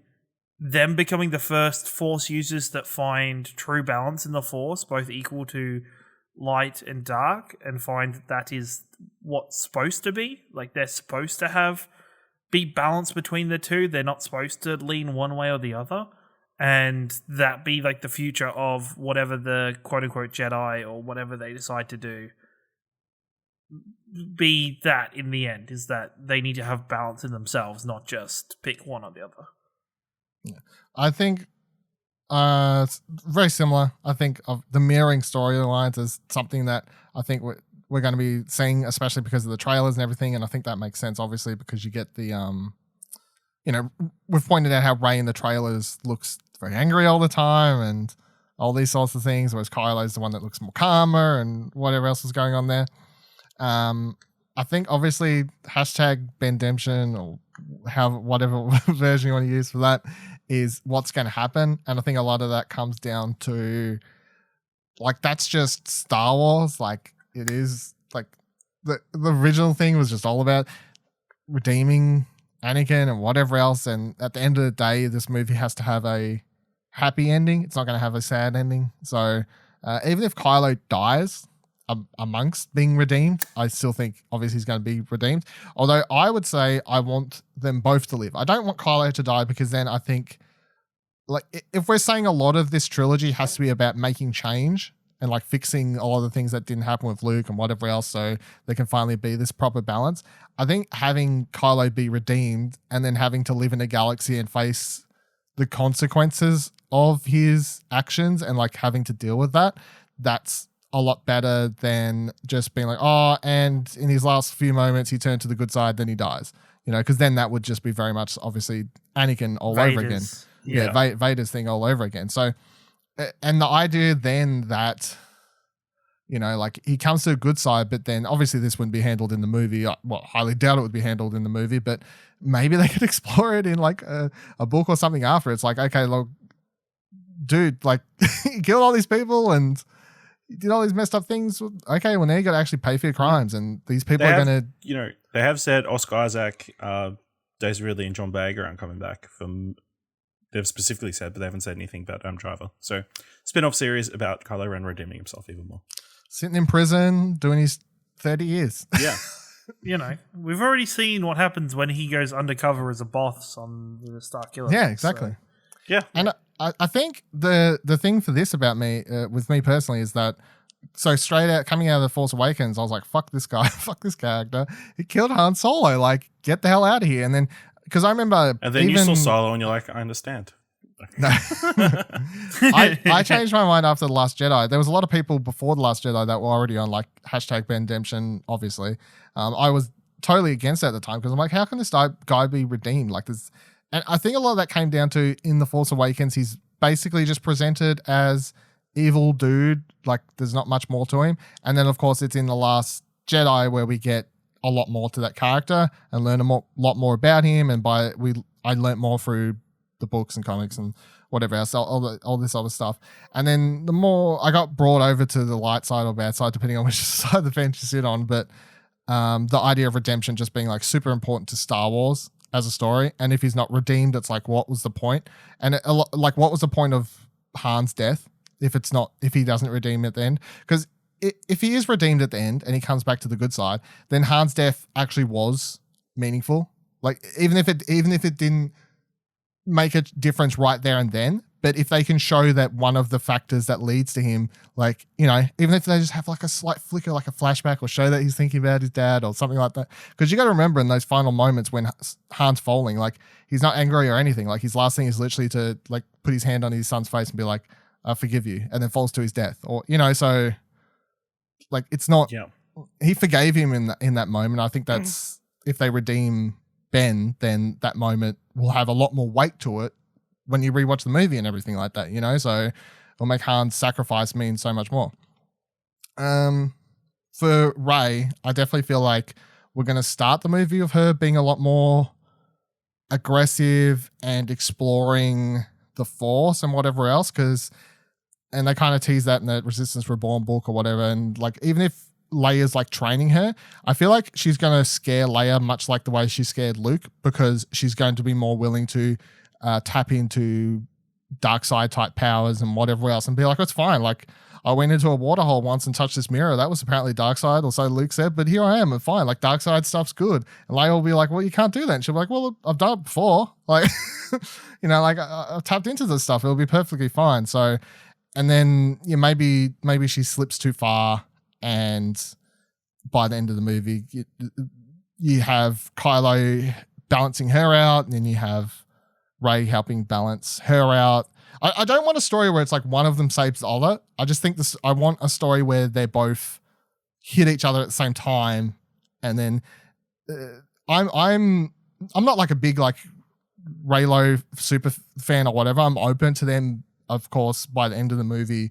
Speaker 5: them becoming the first Force users that find true balance in the Force, both equal to light and dark, and find that is what's supposed to be. Like, they're supposed to be balanced between the two. They're not supposed to lean one way or the other. And that be like the future of whatever the quote-unquote Jedi or whatever they decide to do be that in the end, is that they need to have balance in themselves, not just pick one or the other.
Speaker 3: I think it's very similar. I think of the mirroring storylines is something that I think we're going to be seeing, especially because of the trailers and everything. And I think that makes sense, obviously, because you get the, we've pointed out how Rey in the trailers looks very angry all the time and all these sorts of things, whereas Kylo's the one that looks more calmer and whatever else is going on there. I think obviously #Bendemption or whatever version you want to use for that is what's going to happen. And I think a lot of that comes down to like, that's just Star Wars. Like it is like the original thing was just all about redeeming Anakin and whatever else. And at the end of the day, this movie has to have a happy ending. It's not going to have a sad ending. So even if Kylo dies amongst being redeemed, I still think obviously he's going to be redeemed. Although I would say I want them both to live. I don't want Kylo to die because then I think like if we're saying a lot of this trilogy has to be about making change and like fixing all of the things that didn't happen with Luke and whatever else so there can finally be this proper balance. I think having Kylo be redeemed and then having to live in a galaxy and face the consequences of his actions and like having to deal with that, that's a lot better than just being like, oh, and in his last few moments he turned to the good side, then he dies. Because then that would just be very much obviously Anakin all over again. Yeah, Vader's thing all over again. So, and the idea then that, like he comes to a good side, but then obviously this wouldn't be handled in the movie. Well, highly doubt it would be handled in the movie, but maybe they could explore it in like a book or something after. It's like, okay, look, dude, like you killed all these people and you did all these messed up things. Okay, well now you got to actually pay for your crimes, and these people are going to,
Speaker 4: they have said Oscar Isaac, Daisy Ridley, and John Boyega aren't coming back from. They've specifically said, but they haven't said anything about Driver. So, spin-off series about Kylo Ren redeeming himself even more.
Speaker 3: Sitting in prison, doing his 30 years.
Speaker 5: Yeah. We've already seen what happens when he goes undercover as a boss on the Star Killer.
Speaker 3: Yeah, exactly.
Speaker 5: So.
Speaker 4: Yeah.
Speaker 3: And I think the thing for this about me, with me personally, is that so straight out coming out of The Force Awakens, I was like, fuck this guy, fuck this character. He killed Han Solo. Like, get the hell out of here. And then, because I remember.
Speaker 4: And then you saw Solo and you're like, I understand.
Speaker 3: No. I changed my mind after The Last Jedi. There was a lot of people before The Last Jedi that were already on like #Bendemption, obviously. I was totally against it at the time because I'm like, how can this guy be redeemed? Like this. And I think a lot of that came down to in The Force Awakens, he's basically just presented as evil dude. Like there's not much more to him. And then of course it's in The Last Jedi where we get a lot more to that character and learn lot more about him. And I learned more through the books and comics and whatever else, all this other stuff. And then the more I got brought over to the light side or bad side, depending on which side of the fence you sit on. But the idea of redemption just being like super important to Star Wars as a story. And if he's not redeemed, it's like, what was the point? And like, what was the point of Han's death if he doesn't redeem at the end? Because if he is redeemed at the end and he comes back to the good side, then Han's death actually was meaningful. Like even if it didn't make a difference right there and then, but if they can show that one of the factors that leads to him, like, even if they just have like a slight flicker, like a flashback, or show that he's thinking about his dad or something like that. Because you got to remember in those final moments when Han's falling, like he's not angry or anything. Like his last thing is literally to like put his hand on his son's face and be like, I forgive you, and then falls to his death. Or, so like it's not, he forgave him in that moment. I think that's, if they redeem Ben, then that moment will have a lot more weight to it when you rewatch the movie and everything like that, so it'll make Han's sacrifice mean so much more. For Rey, I definitely feel like we're going to start the movie with her being a lot more aggressive and exploring the Force and whatever else, and they kind of tease that in the Resistance Reborn book or whatever, and like even if Leia's like training her, I feel like she's going to scare Leia much like the way she scared Luke, because she's going to be more willing to tap into dark side type powers and whatever else and be like, it's fine. Like I went into a waterhole once and touched this mirror. That was apparently dark side, or so Luke said, but here I am. I'm fine. Like dark side stuff's good. And Leia will be like, well, you can't do that. And she'll be like, well, I've done it before. Like, like I've tapped into this stuff. It'll be perfectly fine. So, and then maybe she slips too far and by the end of the movie. You have Kylo balancing her out, and then you have Rey helping balance her out. I don't want a story where it's like one of them saves the other. I just think I want a story where they both hit each other at the same time, and then I'm not like a big like Reylo super fan or whatever. I'm open to them, of course, by the end of the movie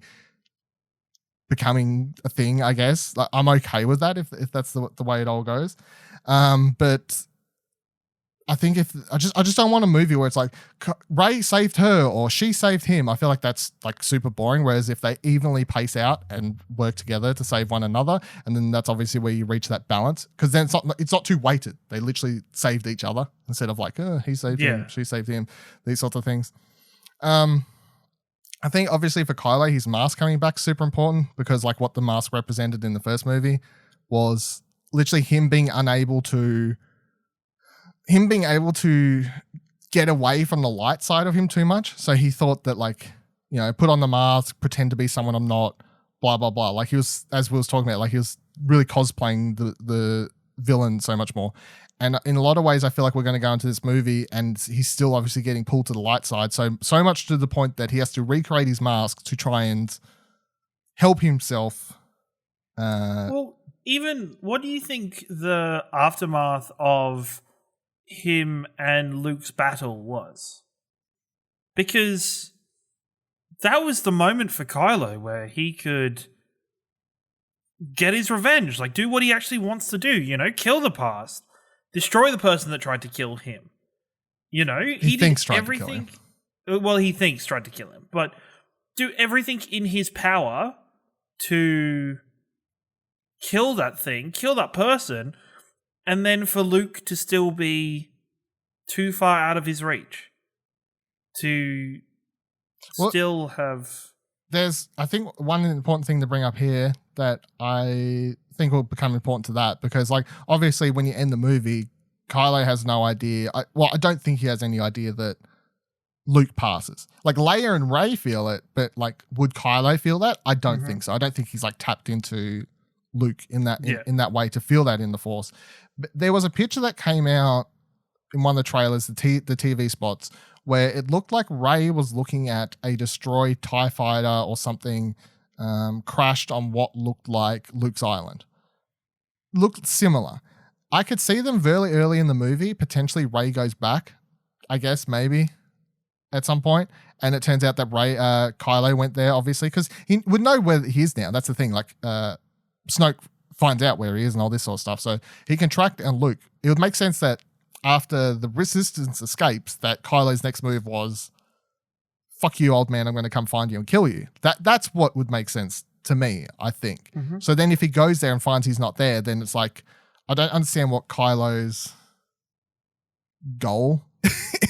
Speaker 3: becoming a thing, I guess. Like, I'm okay with that if that's the way it all goes. But I think I just don't want a movie where it's like Rey saved her or she saved him. I feel like that's like super boring. Whereas if they evenly pace out and work together to save one another, and then that's obviously where you reach that balance, because then it's not too weighted. They literally saved each other instead of like, he saved him, she saved him, these sorts of things. I think obviously for Kylo, his mask coming back is super important, because like what the mask represented in the first movie was literally him being able to get away from the light side of him too much. So he thought that like, put on the mask, pretend to be someone I'm not, blah, blah, blah. Like he was, as we was talking about, like he was really cosplaying the villain so much more. And in a lot of ways, I feel like we're going to go into this movie and he's still obviously getting pulled to the light side. So much to the point that he has to recreate his mask to try and help himself.
Speaker 5: Well, even what do you think the aftermath of him and Luke's battle was? Because that was the moment for Kylo where he could get his revenge, like do what he actually wants to do, kill the past, destroy the person that tried to kill him. He
Speaker 3: thinks
Speaker 5: did
Speaker 3: tried
Speaker 5: everything.
Speaker 3: to kill him.
Speaker 5: Well, he thinks tried to kill him, but do everything in his power to kill that thing, kill that person, and then for Luke to still be too far out of his reach to still have...
Speaker 3: I think one important thing to bring up here that I think will become important to that, because like obviously when you end the movie, Kylo has no idea. I don't think he has any idea that Luke passes. Like Leia and Rey feel it, but like would Kylo feel that? I don't think so. I don't think he's like tapped into Luke in that in that way to feel that in the Force. But there was a picture that came out in one of the trailers, the TV spots, where it looked like Rey was looking at a destroyed TIE fighter or something crashed on what looked like Luke's island. Looked similar. I could see them very early in the movie. Potentially Rey goes back, I guess, maybe at some point. And it turns out that Kylo went there, obviously, because he would know where he is now. That's the thing. Like, Snoke finds out where he is and all this sort of stuff. So he can track down Luke. It would make sense that after the Resistance escapes, that Kylo's next move was, fuck you, old man, I'm going to come find you and kill you. That's what would make sense to me, I think. So then if he goes there and finds he's not there, then it's like, I don't understand what Kylo's goal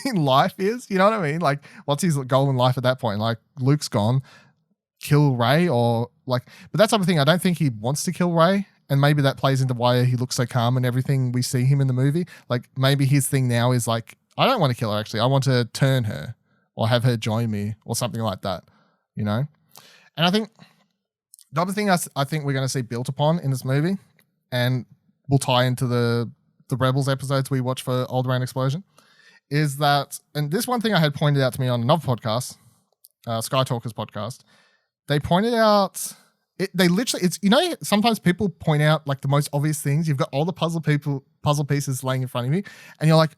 Speaker 3: in life is. You know what I mean? Like, what's his goal in life at that point? Like, Luke's gone, kill Rey, or like, but that's the other thing. I don't think he wants to kill Rey. And maybe that plays into why he looks so calm and everything we see him in the movie. Like maybe his thing now is like, I don't want to kill her actually. I want to turn her or have her join me or something like that, And I think the other thing I think we're going to see built upon in this movie, and will tie into the Rebels episodes we watch for Alderaan Explosion, is that, and this one thing I had pointed out to me on another podcast, Sky Talkers podcast, they pointed out... They literally, sometimes people point out like the most obvious things. You've got all the puzzle pieces laying in front of you, and you're like,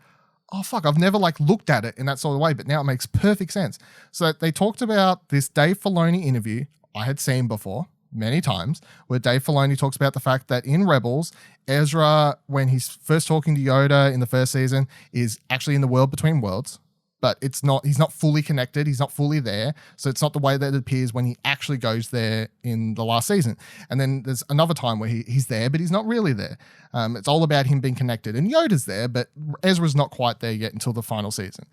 Speaker 3: oh fuck, I've never like looked at it in that sort of way, but now it makes perfect sense. So they talked about this Dave Filoni interview I had seen before many times, where Dave Filoni talks about the fact that in Rebels, Ezra, when he's first talking to Yoda in the first season, is actually in the world between worlds. But he's not fully connected. He's not fully there. So it's not the way that it appears when he actually goes there in the last season. And then there's another time where he's there, but he's not really there. It's all about him being connected. And Yoda's there, but Ezra's not quite there yet until the final season.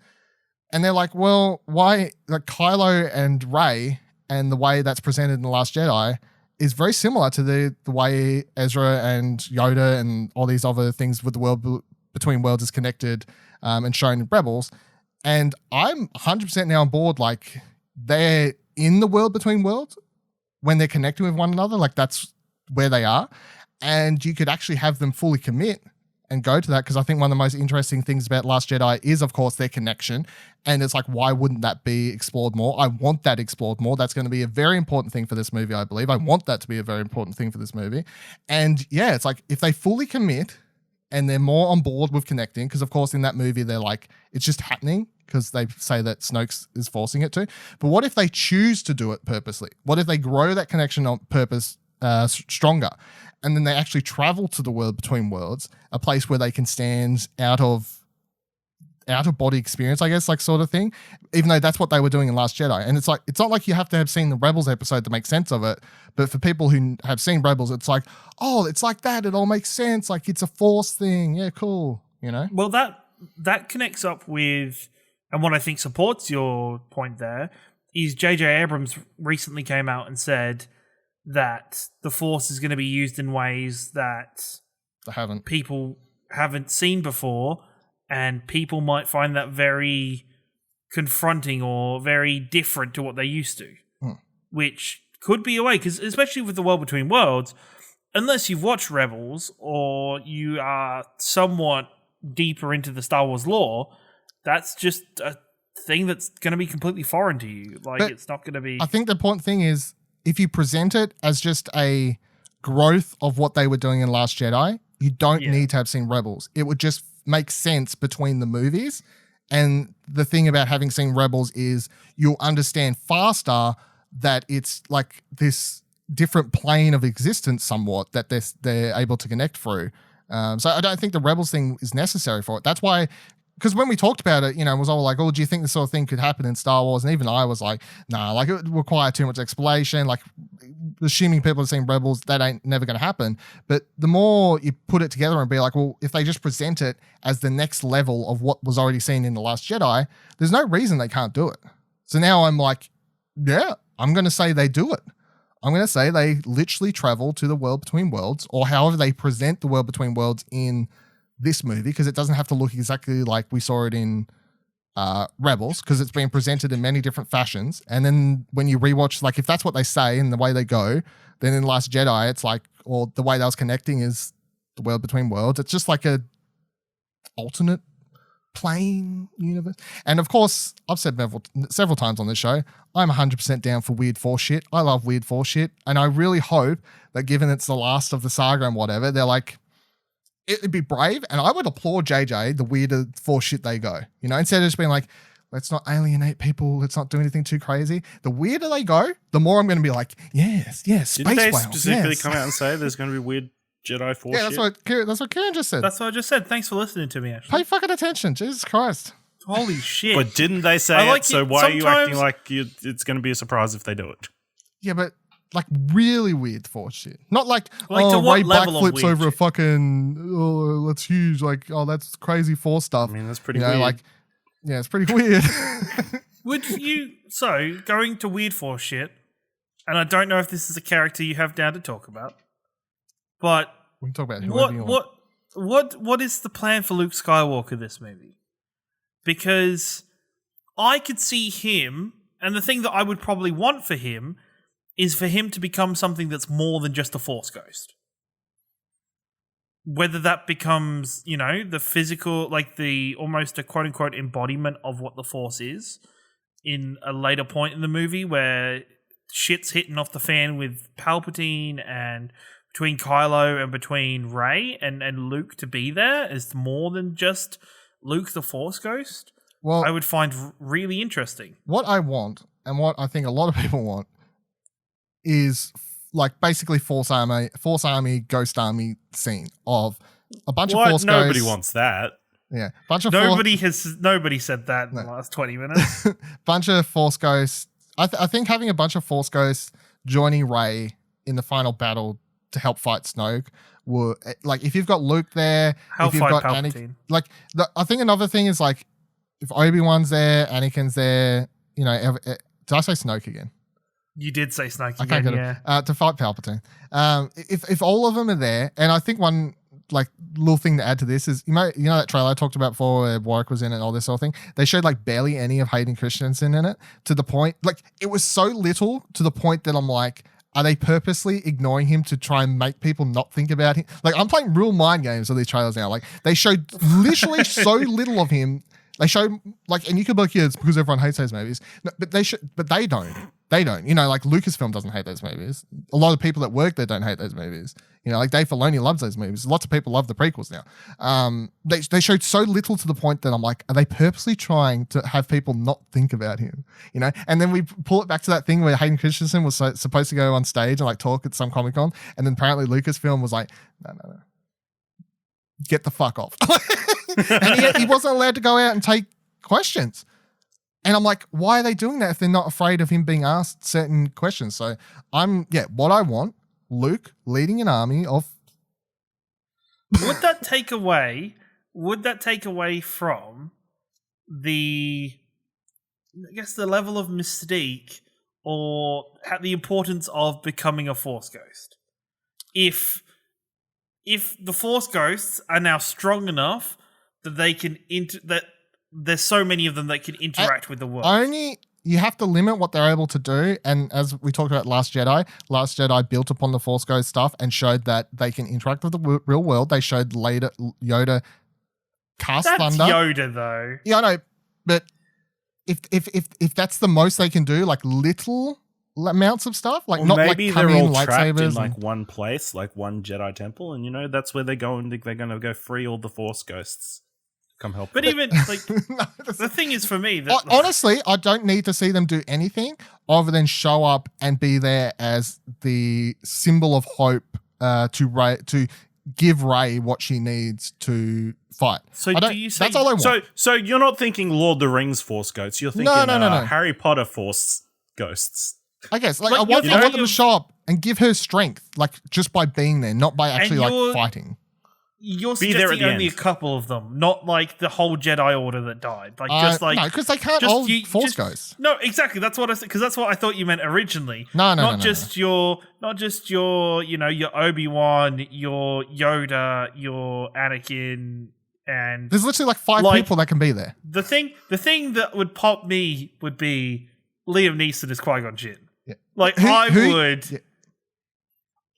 Speaker 3: And they're like, well, why? Like Kylo and Rey and the way that's presented in The Last Jedi is very similar to the way Ezra and Yoda and all these other things with the world between worlds is connected and shown in Rebels. And I'm 100% now on board. Like they're in the world between worlds when they're connecting with one another. Like that's where they are. and you could actually have them fully commit and go to that, because I think one of the most interesting things about Last Jedi is, of course, their connection. And it's like, why wouldn't that be explored more? I want that explored more. That's going to be a very important thing for this movie, I believe. I want that to be a very important thing for this movie. And yeah, it's like, if they fully commit and they're more on board with connecting, because of course in that movie they're like, it's just happening because they say that Snoke is forcing it to. But what if they choose to do it purposely? What if they grow that connection on purpose stronger, and then they actually travel to the world between worlds, a place where they can stand out of body experience, I guess, like sort of thing, even though that's what they were doing in Last Jedi. And it's like, it's not like you have to have seen the Rebels episode to make sense of it, but for people who have seen Rebels, it's like, oh, it's like that, it all makes sense, like it's a Force thing, yeah, cool, you know?
Speaker 5: Well, that connects up with, and what I think supports your point there, is J.J. Abrams recently came out and said that the Force is going to be used in ways that people haven't seen before, and people might find that very confronting or very different to what they used to, which could be a way, because especially with the World Between Worlds, unless you've watched Rebels or you are somewhat deeper into the Star Wars lore, that's just a thing that's going to be completely foreign to you. Like, but it's not going to be...
Speaker 3: I think the important thing is, if you present it as just a growth of what they were doing in Last Jedi, you don't need to have seen Rebels. It would just make sense between the movies. And the thing about having seen Rebels is you'll understand faster that it's like this different plane of existence somewhat that they're able to connect through. So I don't think the Rebels thing is necessary for it. That's why, because when we talked about it, you know, it was all like, oh, do you think this sort of thing could happen in Star Wars? And even I was like, nah, like it would require too much explanation. Like, assuming people have seen Rebels, that ain't never going to happen. But the more you put it together and be like, well, if they just present it as the next level of what was already seen in The Last Jedi, there's no reason they can't do it. So now I'm like, yeah, I'm going to say they do it. I'm going to say they literally travel to the World Between Worlds, or however they present the World Between Worlds in this movie, because it doesn't have to look exactly like we saw it in Rebels, because it's been presented in many different fashions. And then when you rewatch, like if that's what they say and the way they go, then in Last Jedi, it's like, or the way that was connecting is the World Between Worlds. It's just like a alternate plane universe. And of course, I've said several times on this show, I'm 100% down for weird Force shit. I love weird Force shit. And I really hope that, given it's the last of the saga and whatever, they're like, it'd be brave, and I would applaud JJ the weirder Force shit they go. You know, instead of just being like, let's not alienate people, let's not do anything too crazy. The weirder they go, the more I'm going to be like, yes, space
Speaker 4: Didn't they
Speaker 3: whales,
Speaker 4: specifically
Speaker 3: yes.
Speaker 4: come out and say there's going to be weird Jedi Force
Speaker 3: Yeah, that's what Ciaran just said.
Speaker 5: That's what I just said. Thanks for listening to me, actually.
Speaker 3: Pay fucking attention, Jesus Christ.
Speaker 5: Holy shit.
Speaker 4: But didn't they say
Speaker 5: like
Speaker 4: it? So why are you acting like it's going to be a surprise if they do it?
Speaker 3: Yeah, but like really weird Force shit. Not like,
Speaker 5: to
Speaker 3: oh,
Speaker 5: what
Speaker 3: Ray
Speaker 5: level of
Speaker 3: backflips
Speaker 5: weird
Speaker 3: over a
Speaker 5: shit?
Speaker 3: fucking, oh, that's huge. Like, oh, that's crazy Force stuff.
Speaker 4: I mean, that's pretty
Speaker 3: You know,
Speaker 4: weird.
Speaker 3: like, yeah, it's pretty weird.
Speaker 5: Going to weird Force shit, and I don't know if this is a character you have down to talk about, but
Speaker 3: We can talk about whoever you want.
Speaker 5: what is the plan for Luke Skywalker this movie? Because I could see him, and the thing that I would probably want for him is for him to become something that's more than just a Force ghost. Whether that becomes, you know, the physical, like the almost a quote unquote embodiment of what the Force is in a later point in the movie where shit's hitting off the fan with Palpatine and between Kylo and between Rey and Luke, to be there is more than just Luke the Force ghost.
Speaker 3: Well,
Speaker 5: I would find really interesting.
Speaker 3: What I want, and what I think a lot of people want, is like basically Force Army, Ghost Army scene of a bunch of Force
Speaker 4: Nobody
Speaker 3: ghosts.
Speaker 4: wants that.
Speaker 3: Yeah, bunch of
Speaker 5: Nobody said that in the last 20 minutes.
Speaker 3: bunch of Force ghosts. I think having a bunch of Force ghosts joining Rey in the final battle to help fight Snoke were like, if you've got Luke there,
Speaker 5: Help
Speaker 3: if you've
Speaker 5: fight
Speaker 3: got
Speaker 5: Palpatine.
Speaker 3: like I think another thing is like, if Obi-Wan's there, Anakin's there, you know, did I say Snoke again?
Speaker 5: You did say Snoke
Speaker 3: I can't
Speaker 5: again,
Speaker 3: get
Speaker 5: yeah.
Speaker 3: it. To fight Palpatine. If all of them are there, and I think one like little thing to add to this is, you know that trailer I talked about before where Warwick was in it and all this sort of thing? They showed like barely any of Hayden Christensen in it, to the point, like it was so little to the point that I'm like, Are they purposely ignoring him to try and make people not think about him? Like, I'm playing real mind games of these trailers now. Like, they showed literally so little of him. They show, like, and you could be like, yeah, it's because everyone hates those movies. No, but they don't. They don't. You know, like, Lucasfilm doesn't hate those movies. A lot of people that work there don't hate those movies. You know, like, Dave Filoni loves those movies. Lots of people love the prequels now. They showed so little to the point that I'm like, are they purposely trying to have people not think about him? You know? And then we pull it back to that thing where Hayden Christensen was supposed to go on stage and, like, talk at some Comic-Con. And then apparently Lucasfilm was like, no. Get the fuck off. And he wasn't allowed to go out and take questions. And I'm like, why are they doing that if they're not afraid of him being asked certain questions? So what I want, Luke leading an army of...
Speaker 5: Would that take away from the level of mystique or the importance of becoming a Force ghost? If the Force ghosts are now strong enough that they can that there's so many of them that can interact with the world.
Speaker 3: You have to limit what they're able to do. And as we talked about Last Jedi built upon the Force Ghost stuff and showed that they can interact with the real world. They showed later Yoda cast
Speaker 5: That's
Speaker 3: thunder.
Speaker 5: Yoda, though.
Speaker 3: Yeah, I know. But if that's the most they can do, like little amounts of stuff, like,
Speaker 4: Or
Speaker 3: not
Speaker 4: maybe
Speaker 3: like
Speaker 4: they're
Speaker 3: coming
Speaker 4: all trapped in
Speaker 3: lightsabers
Speaker 4: like one place, like one Jedi temple, and that's where they're going to go free all the Force ghosts. Come help.
Speaker 5: But
Speaker 4: them.
Speaker 5: even like the thing is for me that
Speaker 3: honestly, I don't need to see them do anything other than show up and be there as the symbol of hope to give Rey what she needs to fight.
Speaker 5: So do you say
Speaker 3: that's all I want?
Speaker 4: So you're not thinking Lord of the Rings Force ghosts. You're thinking
Speaker 3: No.
Speaker 4: Harry Potter Force ghosts.
Speaker 3: I guess, like,
Speaker 5: But
Speaker 3: I want
Speaker 5: you're
Speaker 3: them to show up and give her strength, like, just by being there, not by actually like fighting.
Speaker 5: You're
Speaker 4: Be there at
Speaker 5: suggesting
Speaker 4: the
Speaker 5: only
Speaker 4: end.
Speaker 5: a couple of them, not like the whole Jedi Order that died. Like
Speaker 3: No, because they can't all Force ghosts.
Speaker 5: No, exactly. That's what I said. Because that's what I thought you meant originally.
Speaker 3: No.
Speaker 5: Not just your your Obi-Wan, your Yoda, your Anakin, and
Speaker 3: There's literally like 5 people that can be there.
Speaker 5: the thing that would pop me would be Liam Neeson as Qui-Gon Jinn.
Speaker 3: Yeah.
Speaker 5: Like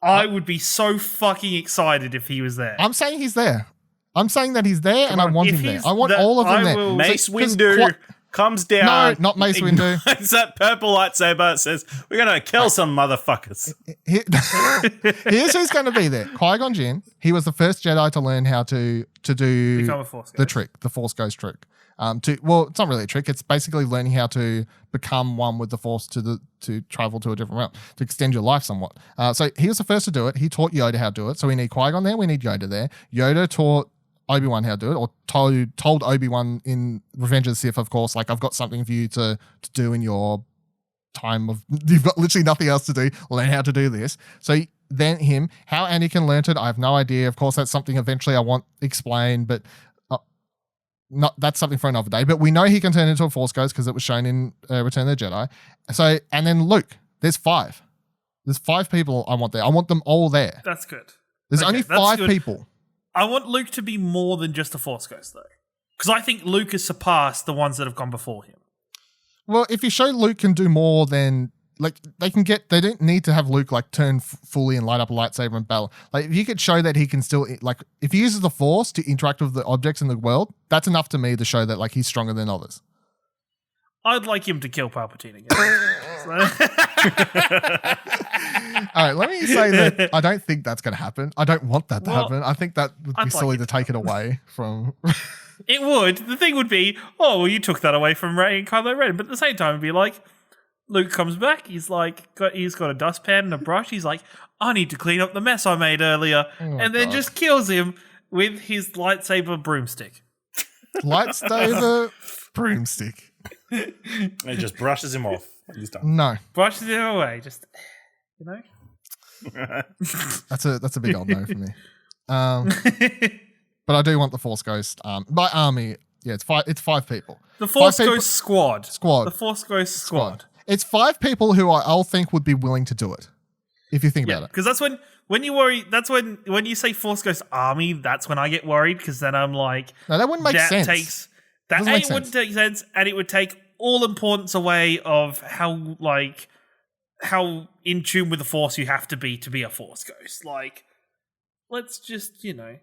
Speaker 5: I would be so fucking excited if he was there.
Speaker 3: I'm saying he's there. I'm saying that he's there, and I want
Speaker 5: if
Speaker 3: him there.
Speaker 5: he's
Speaker 3: I want
Speaker 5: there,
Speaker 3: all of them
Speaker 5: I
Speaker 3: there.
Speaker 5: will-
Speaker 4: Mace
Speaker 3: 'cause
Speaker 4: Windu comes down.
Speaker 3: No, not Mace Windu.
Speaker 4: It's that purple lightsaber. It says, "We're gonna kill some motherfuckers."
Speaker 3: Here's who's going to be there. Qui-Gon Jinn. He was the first Jedi to learn how to do
Speaker 5: Become a Force
Speaker 3: the
Speaker 5: ghost.
Speaker 3: trick, the Force Ghost trick. It's not really a trick. It's basically learning how to become one with the Force to travel to a different realm, to extend your life somewhat. So he was the first to do it. He taught Yoda how to do it. So we need Qui-Gon there. We need Yoda there. Yoda taught Obi-Wan how to do it, or told Obi-Wan in Revenge of the Sith, of course, like, I've got something for you to do in your time of, you've got literally nothing else to do. Learn how to do this. So then him, how Anakin learned it, I have no idea. Of course, that's something eventually I want explained, but that's something for another day. But we know he can turn into a Force Ghost because it was shown in Return of the Jedi. So, and then Luke, there's 5. There's 5 people I want there. I want them all there.
Speaker 5: That's good.
Speaker 3: There's
Speaker 5: Okay,
Speaker 3: only
Speaker 5: that's
Speaker 3: 5
Speaker 5: good.
Speaker 3: people.
Speaker 5: I want Luke to be more than just a Force ghost, though, because I think Luke has surpassed the ones that have gone before him.
Speaker 3: Well, if you show Luke can do more than, like, they don't need to have Luke, like, turn fully and light up a lightsaber and battle. Like, if you could show that he can still, like, if he uses the Force to interact with the objects in the world, that's enough to me to show that, like, he's stronger than others.
Speaker 5: I'd like him to kill Palpatine again.
Speaker 3: All right, let me say that I don't think that's going to happen. I don't want that to happen. I think that would be
Speaker 5: I'd like
Speaker 3: silly
Speaker 5: it
Speaker 3: to
Speaker 5: to
Speaker 3: take it away from...
Speaker 5: It would. The thing would be, oh, well, you took that away from Rey and Kylo Ren. But at the same time, it'd be like, Luke comes back. He's got a dustpan and a brush. He's like, I need to clean up the mess I made earlier. And then just kills him with his lightsaber broomstick.
Speaker 3: Lightsaber broomstick.
Speaker 4: It just brushes him off. He's done.
Speaker 3: No,
Speaker 5: Brushes him away. Just, you know?
Speaker 3: that's a big old no for me. But I do want the Force Ghost. By army, yeah, it's 5 people.
Speaker 5: The Force
Speaker 3: 5 people-
Speaker 5: Ghost Squad.
Speaker 3: Squad.
Speaker 5: The Force Ghost Squad.
Speaker 3: It's 5 people who I'll think would be willing to do it. If you think
Speaker 5: Yeah,
Speaker 3: about it.
Speaker 5: because that's when you worry. That's when you say Force Ghost Army. That's when I get worried, because then I'm like,
Speaker 3: No, that wouldn't make sense.
Speaker 5: That
Speaker 3: Doesn't make
Speaker 5: wouldn't take sense, and it would take all importance away of how how in tune with the Force you have to be a Force ghost. Like, let's just, you know.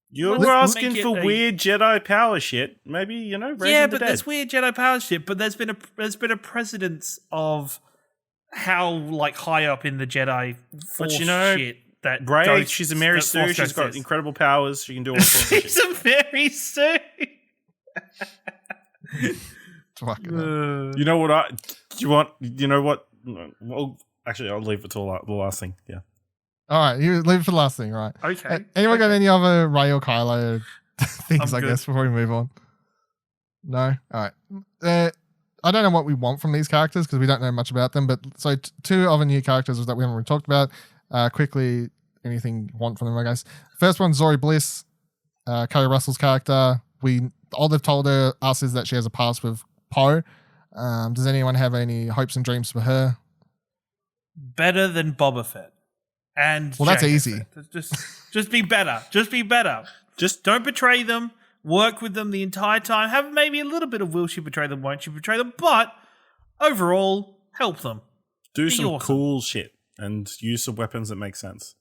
Speaker 4: You
Speaker 5: Let's
Speaker 4: were
Speaker 5: make
Speaker 4: asking
Speaker 5: it
Speaker 4: for
Speaker 5: a-
Speaker 4: weird Jedi power shit. Maybe, you know, raising
Speaker 5: Yeah,
Speaker 4: the
Speaker 5: but
Speaker 4: dead.
Speaker 5: there's weird Jedi power shit. But there's been a precedence of how like high up in the Jedi Force
Speaker 4: But you know,
Speaker 5: shit that
Speaker 4: Rey,
Speaker 5: ghosts-
Speaker 4: she's a Mary
Speaker 5: that
Speaker 4: Sue.
Speaker 5: Force
Speaker 4: She's
Speaker 5: ghost
Speaker 4: got
Speaker 5: is.
Speaker 4: incredible powers. She can do all sorts of
Speaker 5: She's
Speaker 4: shit.
Speaker 5: a very Sue.
Speaker 3: Fucking hell.
Speaker 4: You know what? Do you want? You know what? Well, actually, I'll leave it till the last thing. Yeah.
Speaker 3: All right, you leave it for the last thing, right?
Speaker 5: Okay.
Speaker 3: Anyone got any other Rey or Kylo things,
Speaker 5: I'm
Speaker 3: I
Speaker 5: good.
Speaker 3: guess, before we move on? No? All right. I don't know what we want from these characters because we don't know much about them, but so two other new characters that we haven't really talked about. Quickly, anything you want from them, I guess. First one, Zori Bliss, Kerry Russell's character. All they've told us is that she has a past with Poe. Does anyone have any hopes and dreams for her?
Speaker 5: Better than Boba Fett. And
Speaker 3: Well, that's
Speaker 5: Jango
Speaker 3: easy.
Speaker 5: Fett. Just be better. Just be better. Just don't betray them. Work with them the entire time. Have maybe a little bit of will she betray them, won't she betray them? But overall, help them.
Speaker 4: Do
Speaker 5: Be
Speaker 4: some
Speaker 5: awesome.
Speaker 4: cool shit and use some weapons that make sense.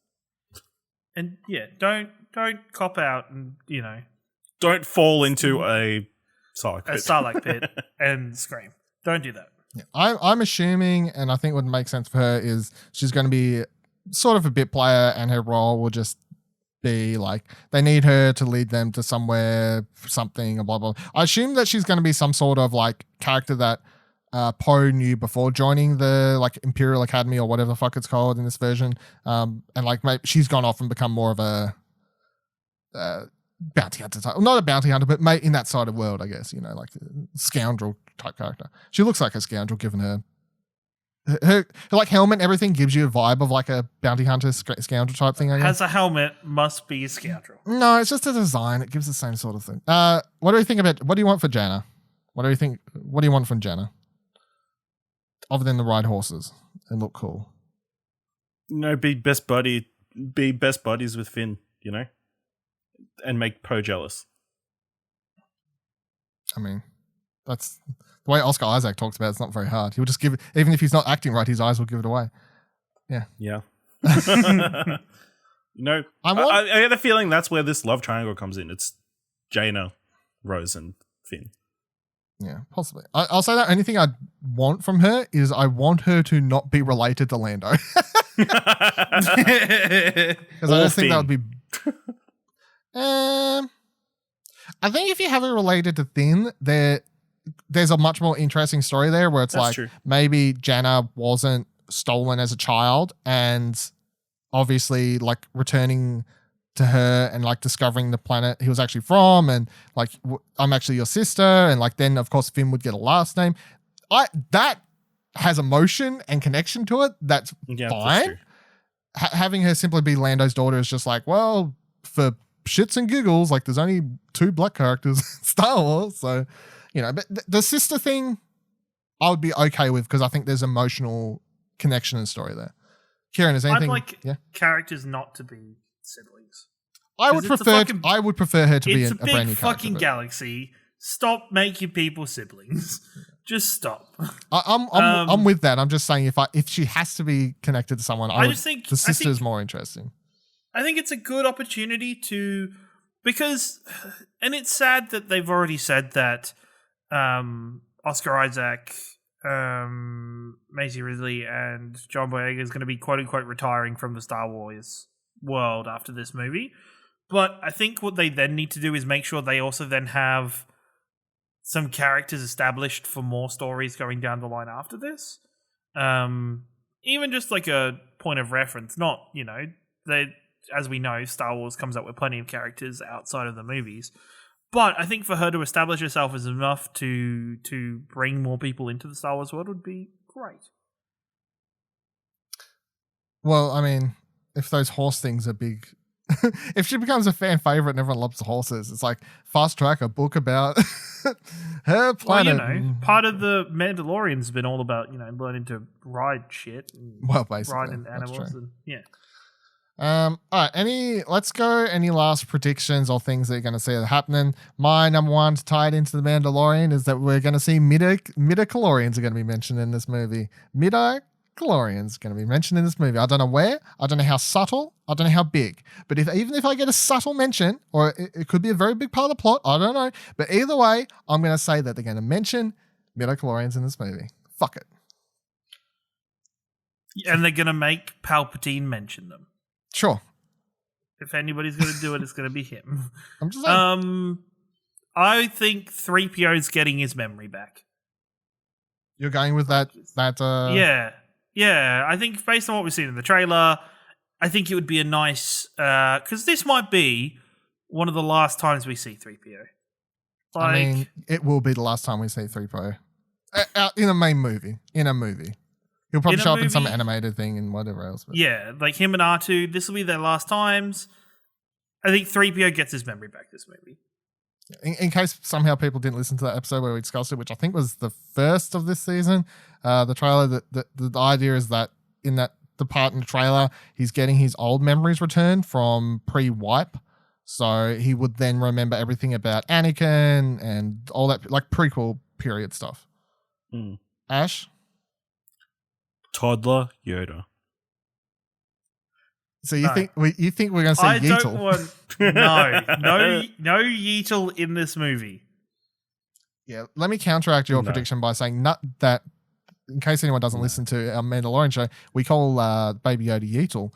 Speaker 5: And yeah, don't cop out and, you know,
Speaker 4: Don't fall into a Sarlacc
Speaker 5: a
Speaker 4: pit.
Speaker 5: Sarlacc pit and scream. Don't do that.
Speaker 3: Yeah. I'm assuming, and I think what would make sense for her is she's going to be sort of a bit player, and her role will just be like they need her to lead them to somewhere, something, blah blah. I assume that she's going to be some sort of like character that Poe knew before joining the like Imperial Academy or whatever the fuck it's called in this version, and like maybe she's gone off and become more of a bounty hunter type, not a bounty hunter, but in that side of world, I guess, you know, like a scoundrel type character. She looks like a scoundrel given her like helmet and everything gives you a vibe of like a bounty hunter scoundrel type thing, I guess.
Speaker 5: Has a helmet, must be a scoundrel.
Speaker 3: No, it's just a design. It gives the same sort of thing. What do you think about, what do you want for Janna? What do you want from Janna? Other than the ride horses and look cool.
Speaker 4: No, be best buddies with Finn, you know? And make Poe jealous.
Speaker 3: I mean, that's the way Oscar Isaac talks about it. It's not very hard. He'll just give it, even if he's not acting right, his eyes will give it away. Yeah.
Speaker 4: Yeah. No, I get a feeling that's where this love triangle comes in. It's Jaina, Rose, and Finn.
Speaker 3: Yeah, possibly. I'll say that anything I want from her is I want her to not be related to Lando. Because I just think that would be... I think if you have it related to Finn, there's a much more interesting story there where it's
Speaker 4: That's
Speaker 3: like
Speaker 4: true.
Speaker 3: maybe Janna wasn't stolen as a child and obviously like returning to her and like discovering the planet he was actually from and like I'm actually your sister and like then of course Finn would get a last name. That has emotion and connection to it. That's
Speaker 4: Yeah,
Speaker 3: fine.
Speaker 4: that's true.
Speaker 3: Having her simply be Lando's daughter is just like, well, for shits and giggles, like there's only 2 black characters in Star Wars, so you know. But the sister thing, I would be okay with because I think there's emotional connection and story there. Ciaran, is anything?
Speaker 5: I'd like
Speaker 3: yeah,
Speaker 5: characters not to be siblings.
Speaker 3: I would
Speaker 5: 'Cause it's a
Speaker 3: prefer.
Speaker 5: fucking-
Speaker 3: I would prefer her to be
Speaker 5: It's
Speaker 3: a
Speaker 5: a
Speaker 3: brand new
Speaker 5: big
Speaker 3: character.
Speaker 5: fucking
Speaker 3: but
Speaker 5: galaxy. Stop making people siblings. Just stop.
Speaker 3: I'm with that. I'm just saying if she has to be connected to someone,
Speaker 5: I just think-
Speaker 3: the sister
Speaker 5: I
Speaker 3: is
Speaker 5: think-
Speaker 3: more interesting.
Speaker 5: I think it's a good opportunity to, because, and it's sad that they've already said that Oscar Isaac, Maisie Ridley, and John Boyega is going to be quote unquote retiring from the Star Wars world after this movie. But I think what they then need to do is make sure they also then have some characters established for more stories going down the line after this. Even just like a point of reference, not, you know, as we know, Star Wars comes up with plenty of characters outside of the movies. But I think for her to establish herself as enough to bring more people into the Star Wars world would be great.
Speaker 3: Well, I mean, if those horse things are big, if she becomes a fan favorite and everyone loves the horses, it's like fast track a book about her planet.
Speaker 5: Well, you know, part of the Mandalorian's been all about, you know, learning to ride shit. And
Speaker 3: Well, basically,
Speaker 5: riding
Speaker 3: that's
Speaker 5: animals.
Speaker 3: true.
Speaker 5: And, yeah.
Speaker 3: All right, let's go. Any last predictions or things that you're going to see that are happening? My number one tied into the Mandalorian is that we're going to see midichlorians are going to be mentioned in this movie. midichlorians going to be mentioned in this movie. I don't know where, I don't know how subtle, I don't know how big. But even if I get a subtle mention, or it could be a very big part of the plot, I don't know. But either way, I'm going to say that they're going to mention midichlorians in this movie. Fuck it.
Speaker 5: And they're going to make Palpatine mention them.
Speaker 3: Sure.
Speaker 5: If anybody's going to do it, it's going to be him.
Speaker 3: I'm just saying.
Speaker 5: I think 3PO's getting his memory back.
Speaker 3: You're going with that
Speaker 5: Yeah. I think based on what we've seen in the trailer, I think it would be a nice... Because this might be one of the last times we see 3PO.
Speaker 3: I mean, it will be the last time we see 3PO. In a main movie. In a movie. He'll probably show up in some animated thing and whatever else. But.
Speaker 5: Yeah, like him and R2, this will be their last times. I think 3PO gets his memory back this movie.
Speaker 3: In case somehow people didn't listen to that episode where we discussed it, which I think was the first of this season, the trailer, the idea is that in the part in the trailer, he's getting his old memories returned from pre-wipe. So he would then remember everything about Anakin and all that, like prequel period stuff. Ash?
Speaker 4: Toddler Yoda.
Speaker 3: So you think we're going to see
Speaker 5: I
Speaker 3: Yeetle?
Speaker 5: don't want no Yeetle in this movie.
Speaker 3: Yeah, let me counteract your prediction by saying not that. In case anyone doesn't listen to our Mandalorian show, we call Baby Yoda Yeetle.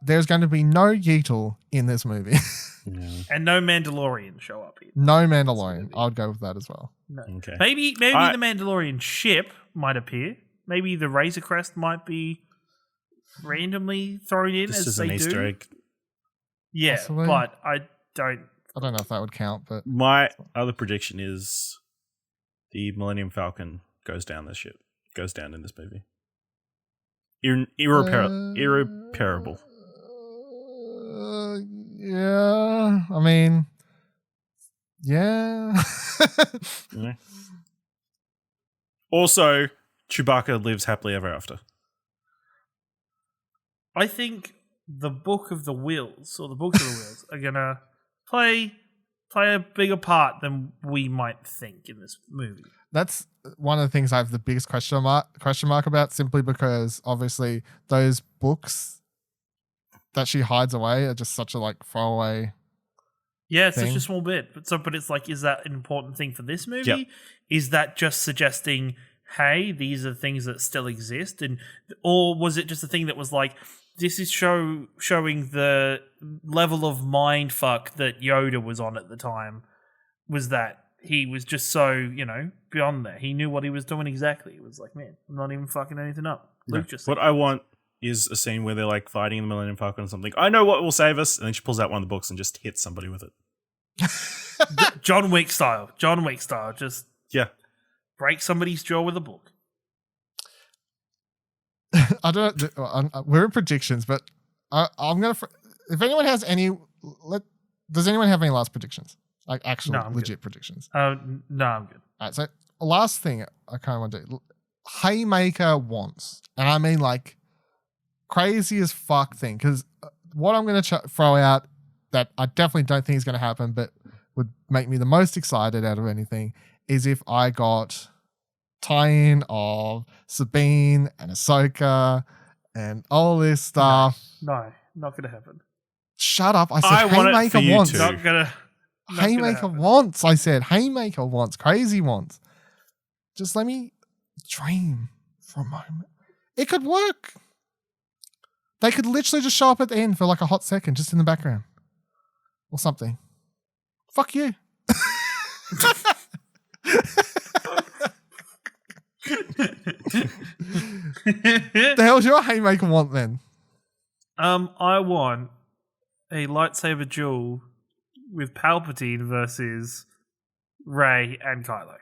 Speaker 3: There's going to be no Yeetle in this movie.
Speaker 5: And no Mandalorian show up here.
Speaker 3: No Mandalorian. I would go with that as well.
Speaker 5: No.
Speaker 4: Okay.
Speaker 5: Maybe the Mandalorian ship might appear. Maybe the Razor Crest might be randomly thrown in
Speaker 4: This
Speaker 5: as
Speaker 4: is
Speaker 5: they
Speaker 4: an Easter
Speaker 5: do.
Speaker 4: egg.
Speaker 5: Yeah,
Speaker 3: Possibly.
Speaker 5: but I don't
Speaker 3: know if that would count, but
Speaker 4: My other prediction is the Millennium Falcon goes down this ship. Goes down in this movie. Irreparable.
Speaker 3: Yeah. I mean, yeah.
Speaker 4: Yeah. Also, Chewbacca lives happily ever after.
Speaker 5: I think the Book of the Wills or the Books of the Wills are gonna play a bigger part than we might think in this movie.
Speaker 3: That's one of the things I have the biggest question mark about, simply because obviously those books that she hides away are just such a like throwaway.
Speaker 5: Yeah, it's
Speaker 3: thing.
Speaker 5: such a small bit. But it's like, is that an important thing for this movie?
Speaker 4: Yep.
Speaker 5: Is that just suggesting, hey, these are things that still exist, or was it just a thing that was like, this is showing the level of mind fuck that Yoda was on at the time? Was that he was just so, beyond that. He knew what he was doing exactly. It was like, man, I'm not even fucking anything up. Luke just
Speaker 4: What I want is a scene where they're like fighting in the Millennium Falcon or something. I know what will save us, and then she pulls out one of the books and just hits somebody with it.
Speaker 5: John Wick style. Just break somebody's jaw with a book.
Speaker 3: I don't. We're in predictions, but I'm gonna. If anyone has any, does anyone have any last predictions? Like actual legit predictions?
Speaker 5: No, I'm good.
Speaker 3: All right. So last thing I kind of want to do. Haymaker wants, and I mean like crazy as fuck thing, because what I'm going to throw out that I definitely don't think is going to happen, but would make me the most excited out of anything, is if I got tie-in of Sabine and Ahsoka and all this stuff.
Speaker 5: No, not going to happen.
Speaker 3: Shut up! I said
Speaker 4: I want it
Speaker 3: Haymaker
Speaker 4: for you
Speaker 3: wants.
Speaker 4: too.
Speaker 5: Not gonna
Speaker 3: Haymaker
Speaker 5: happen.
Speaker 3: wants. I said Haymaker wants. Crazy wants. Just let me dream for a moment. It could work. They could literally just show up at the end for like a hot second, just in the background or something. Fuck you. The hell's your Haymaker want then?
Speaker 5: I want a lightsaber duel with Palpatine versus Rey and Kylo.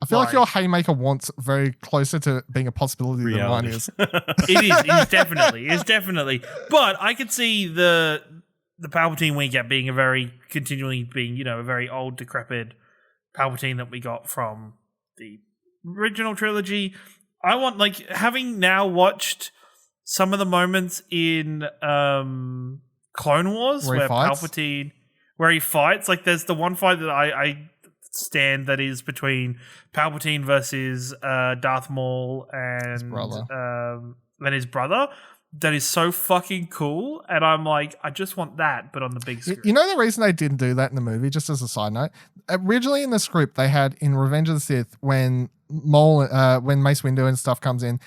Speaker 3: I feel like your Haymaker wants very closer to being a possibility than mine is.
Speaker 5: It is definitely. But I could see the Palpatine we get being a very old, decrepit Palpatine that we got from the original trilogy. I want, like, having now watched some of the moments in Clone Wars where Palpatine, where he fights, like there's the one fight that I stand that is between Palpatine versus Darth Maul and his brother. That is so fucking cool, and I'm like, I just want that, but on the big screen.
Speaker 3: You know the reason they didn't do that in the movie, just as a side note? Originally in the script, they had in Revenge of the Sith, when Mace Windu and stuff comes in,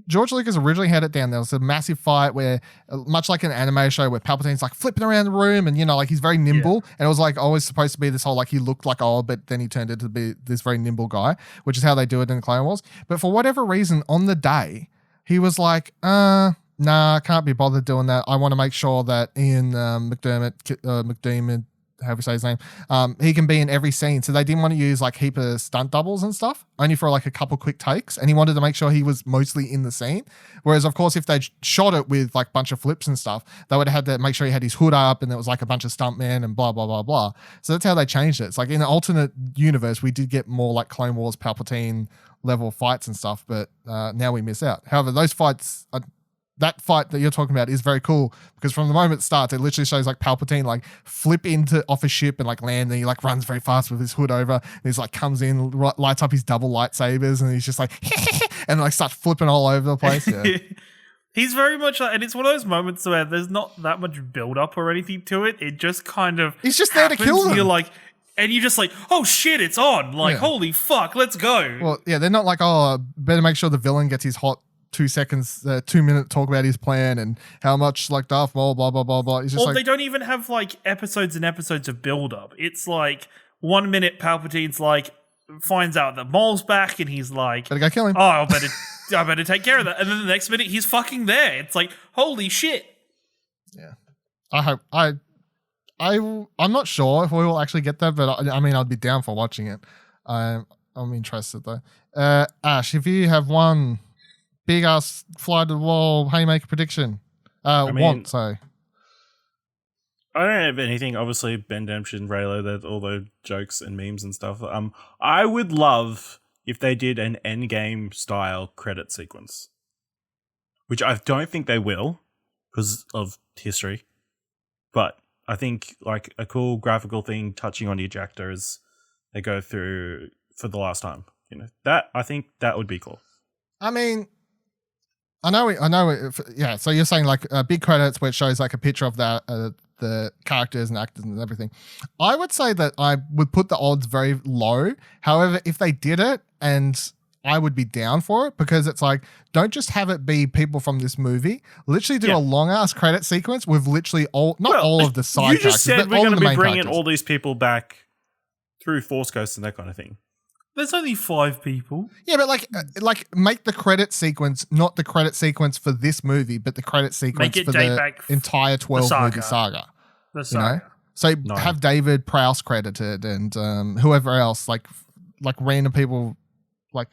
Speaker 3: George Lucas originally had it down. There was a massive fight where, much like an anime show, where Palpatine's like flipping around the room and, like he's very nimble. And it was like always supposed to be this whole, like he looked like old, but then he turned into be this very nimble guy, which is how they do it in Clone Wars. But for whatever reason, on the day, he was like, nah, I can't be bothered doing that. I want to make sure that Ian McDiarmid, however you say his name, he can be in every scene. So they didn't want to use like heap of stunt doubles and stuff, only for like a couple quick takes. And he wanted to make sure he was mostly in the scene. Whereas of course, if they shot it with like a bunch of flips and stuff, they would have had to make sure he had his hood up and there was like a bunch of stuntmen and blah, blah, blah, blah. So that's how they changed it. It's like in an alternate universe, we did get more like Clone Wars Palpatine level fights and stuff, but now we miss out. However, those fights that fight that you're talking about is very cool because from the moment it starts, it literally shows like Palpatine like flip off a ship and like land, and he like runs very fast with his hood over, and he's like comes in, lights up his double lightsabers, and he's just like and like starts flipping all over the place. Yeah.
Speaker 5: He's very much like, and it's one of those moments where there's not that much build up or anything to it. It just kind of
Speaker 3: he's just there to kill them.
Speaker 5: You're like, and you're just like, oh shit, it's on! Like, holy fuck, let's go.
Speaker 3: Well, yeah, they're not like, oh, better make sure the villain gets his hot 2-minute talk about his plan and how much like Darth Maul, blah blah blah blah. It's just
Speaker 5: they don't even have like episodes and episodes of build up. It's like 1 minute Palpatine's like finds out that Maul's back and he's like,
Speaker 3: better go kill him.
Speaker 5: Oh, I better take care of that. And then the next minute he's fucking there. It's like, holy shit.
Speaker 3: Yeah, I hope I'm not sure if we will actually get that, but I mean I'd be down for watching it. I'm interested though. Ash, if you have one big ass fly to the wall haymaker prediction. Sorry.
Speaker 4: I don't have anything. Obviously, Ben Demption, Raylo, there's all those jokes and memes and stuff. I would love if they did an Endgame style credit sequence, which I don't think they will because of history. But I think like a cool graphical thing touching on the ejector as they go through for the last time. I think that would be cool.
Speaker 3: I mean, I know. Yeah. So you're saying like big credits where it shows like a picture of the characters and actors and everything. I would say that I would put the odds very low. However, if they did it, and I would be down for it because it's like, don't just have it be people from this movie. Literally do a long ass credit sequence with literally all of the side characters.
Speaker 4: You just said we're going to be bringing
Speaker 3: characters.
Speaker 4: all these people back through Force Ghosts and that kind of thing.
Speaker 5: There's only 5 people.
Speaker 3: Yeah, but like make the credit sequence not the credit sequence for this movie, but the credit sequence for the entire 12 movie saga.
Speaker 5: The saga.
Speaker 3: So have David Prowse credited and whoever else, like random people like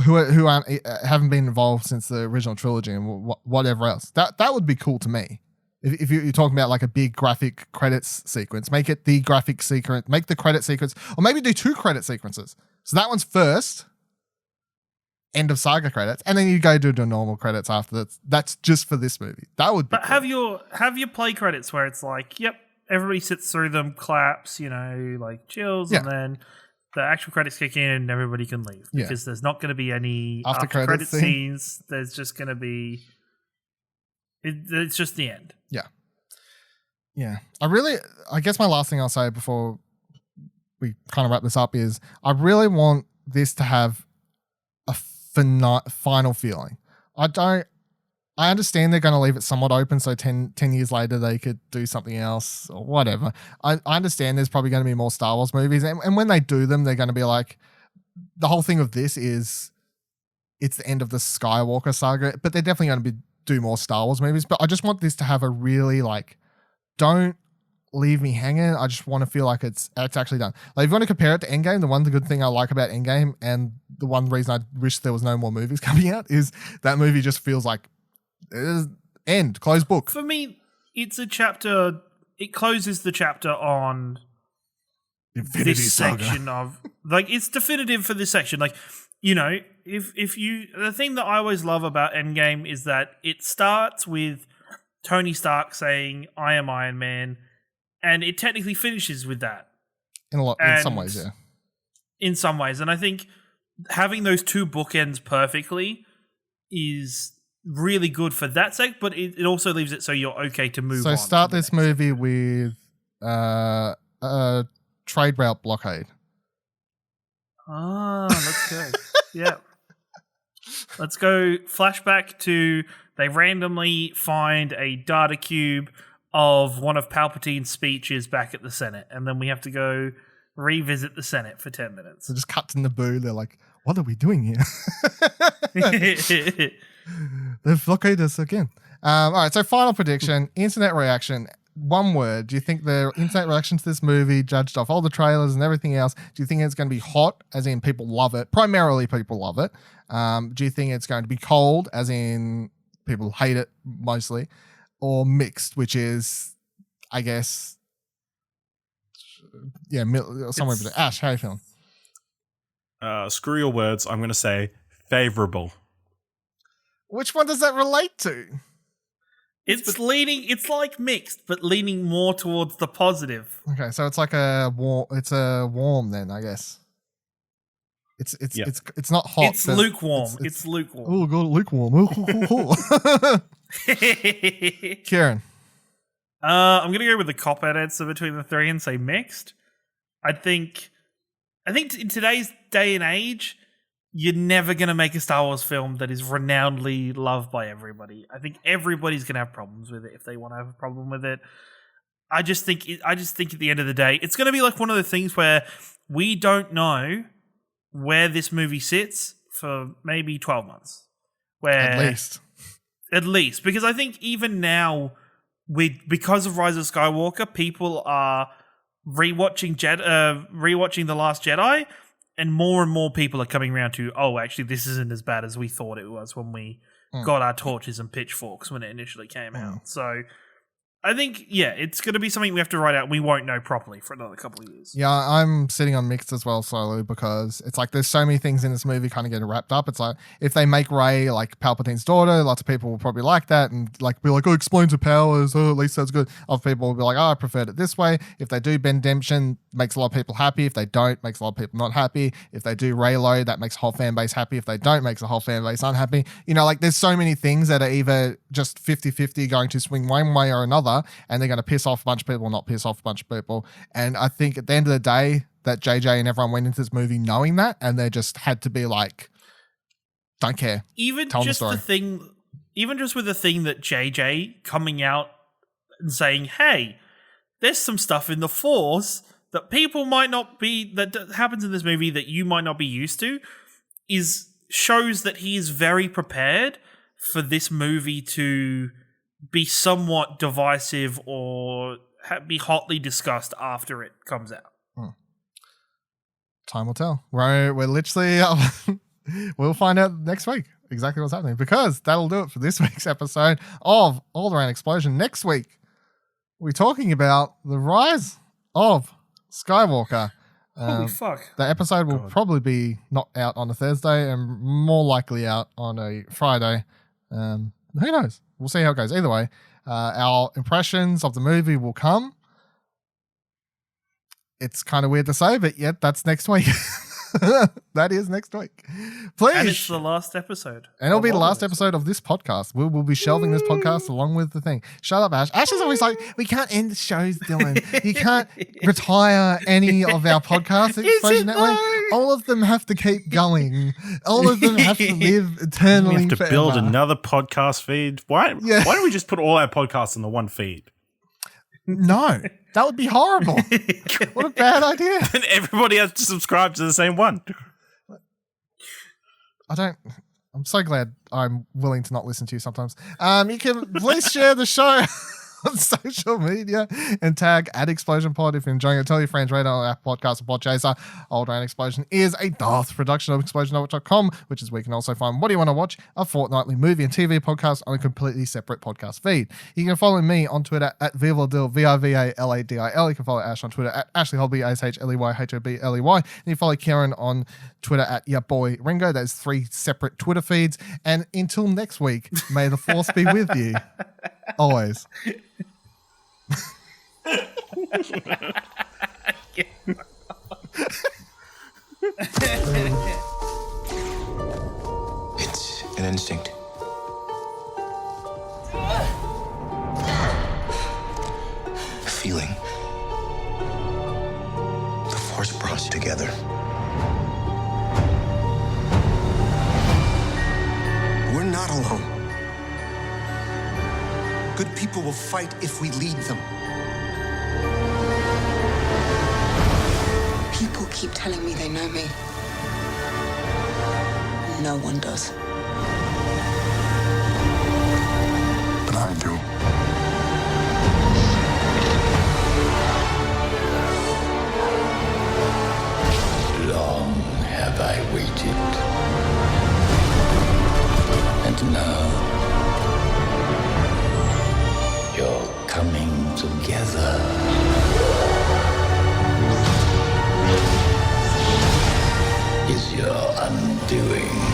Speaker 3: who haven't been involved since the original trilogy and whatever else. That would be cool to me. If you're talking about like a big graphic credits sequence, make it the graphic sequence, make the credit sequence, or maybe do 2 credit sequences. So that one's first, end of saga credits, and then you go do the normal credits after that. That's just for this movie. That would be cool.
Speaker 5: have your play credits where it's like, yep, everybody sits through them, claps, like chills, and then the actual credits kick in and everybody can leave. Because there's not going to be any after credit scenes. There's just going to be... It's just the end.
Speaker 3: Yeah. I guess my last thing I'll say before we kind of wrap this up is I really want this to have a final feeling. I understand they're going to leave it somewhat open so 10 years later they could do something else or whatever. I understand there's probably going to be more Star Wars movies and when they do them, they're going to be like, the whole thing of this is it's the end of the Skywalker saga, but they're definitely going to do more Star Wars movies. But I just want this to have a really like, don't leave me hanging. I just want to feel like it's actually done. Like if you want to compare it to Endgame, the one good thing I like about Endgame and the one reason I wish there was no more movies coming out is that movie just feels like end, closed book.
Speaker 5: For me, it's a chapter. It closes the chapter on
Speaker 3: Infinity
Speaker 5: this
Speaker 3: Saga.
Speaker 5: section of like it's definitive for this section. Like if you the thing that I always love about Endgame is that it starts with Tony Stark saying, "I am Iron Man," and it technically finishes with that.
Speaker 3: in some ways, yeah.
Speaker 5: In some ways. And I think having those two bookends perfectly is really good for that sake, but it also leaves it so you're okay to move on.
Speaker 3: So start this movie with a trade route blockade.
Speaker 5: Let's go. Yeah. Let's go flashback to they randomly find a data cube of one of Palpatine's speeches back at the Senate, and then we have to go revisit the Senate for 10 minutes.
Speaker 3: So just cuts in the boo. They're like, what are we doing here? They've blockaded us again. All right, so final prediction, internet reaction. One word. Do you think the internet reaction to this movie, judged off all the trailers and everything else, do you think it's going to be hot, as in people love it? Primarily people love it. Do you think it's going to be cold, as in people hate it mostly? Or mixed, which is, I guess, yeah, somewhere between. Ash, how are you feeling?
Speaker 4: Screw your words. I'm going to say favorable.
Speaker 3: Which one does that relate to?
Speaker 5: It's like mixed, but leaning more towards the positive.
Speaker 3: Okay, so it's like a warm then, I guess. It's not hot.
Speaker 5: It's lukewarm. It's lukewarm.
Speaker 3: Oh, God, lukewarm. Ciaran.
Speaker 5: I'm gonna go with the cop-out answer between the three and say mixed. I think in today's day and age, you're never going to make a Star Wars film that is renownedly loved by everybody. I think everybody's going to have problems with it if they want to have a problem with it. I just think at the end of the day, it's going to be like one of the things where we don't know where this movie sits for maybe 12 months. At least. Because I think even now, because of Rise of Skywalker, people are rewatching The Last Jedi, and more people are coming around to, oh, actually, this isn't as bad as we thought it was when we got our torches and pitchforks when it initially came out. So I think, yeah, it's going to be something we have to write out. We won't know properly for another couple of years.
Speaker 3: Yeah, I'm sitting on mixed as well slowly, because it's like there's so many things in this movie kind of getting wrapped up. It's like if they make Rey like Palpatine's daughter, lots of people will probably like that and like be like, oh, explains her powers. Oh, at least that's good. Other people will be like, oh, I preferred it this way. If they do Ben Demption, makes a lot of people happy. If they don't, makes a lot of people not happy. If they do Reylo, that makes the whole fan base happy. If they don't, makes the whole fan base unhappy. You know, like there's so many things that are either just 50-50 going to swing one way or another, and they're going to piss off a bunch of people or not piss off a bunch of people. And I think at the end of the day, that JJ and everyone went into this movie knowing that, and they just had to be like, don't care.
Speaker 5: Even just with the thing that JJ coming out and saying, hey, there's some stuff in the Force that people might not be, that happens in this movie that you might not be used to, shows that he is very prepared for this movie to be somewhat divisive or be hotly discussed after it comes out.
Speaker 3: Time will tell. We're literally, we'll find out next week exactly what's happening, because that'll do it for this week's episode of Alderaan Explosion. Next week, we're talking about the Rise of Skywalker.
Speaker 5: Holy fuck.
Speaker 3: The episode will probably be not out on a Thursday and more likely out on a Friday. Who knows? We'll see how it goes. Either way, our impressions of the movie will come. It's kind of weird to say, but yet that's next week. That is next week. Please.
Speaker 5: And it's the last episode.
Speaker 3: And it'll be the last episode of this podcast. We'll be shelving this podcast along with the thing. Shut up, Ash. Ash is always like, we can't end the shows, Dylan. You can't retire any of our podcasts at Explosion Network. All of them have to keep going. All of them have to live eternally.
Speaker 4: We have to
Speaker 3: forever.
Speaker 4: build another podcast feed. Why don't we just put all our podcasts in the one feed?
Speaker 3: No, that would be horrible. What a bad idea.
Speaker 4: And everybody has to subscribe to the same one.
Speaker 3: I'm so glad I'm willing to not listen to you sometimes. You can please share the show on social media and tag @ExplosionPod if you're enjoying it. Tell your friends, rate on our podcast and Podchaser. Alderaan Explosion is a Darth production of ExplosionNetwork.com, which is where you can also find What Do You Want to Watch, a fortnightly movie and TV podcast on a completely separate podcast feed. You can follow me on Twitter @VivaLadil, VIVALADIL. You can follow Ash on Twitter @AshleyHobby, ASHLEYHOBLEY. And you follow Ciaran on Twitter @YaBoyRingo. There's 3 separate Twitter feeds. And until next week, may the Force be with you. Always.
Speaker 6: Force brought us together. We're not alone. Good people will fight if we lead them.
Speaker 7: People keep telling me they know me. No one does.
Speaker 6: But I do.
Speaker 8: Long have I waited. And now you're coming together. Is your undoing.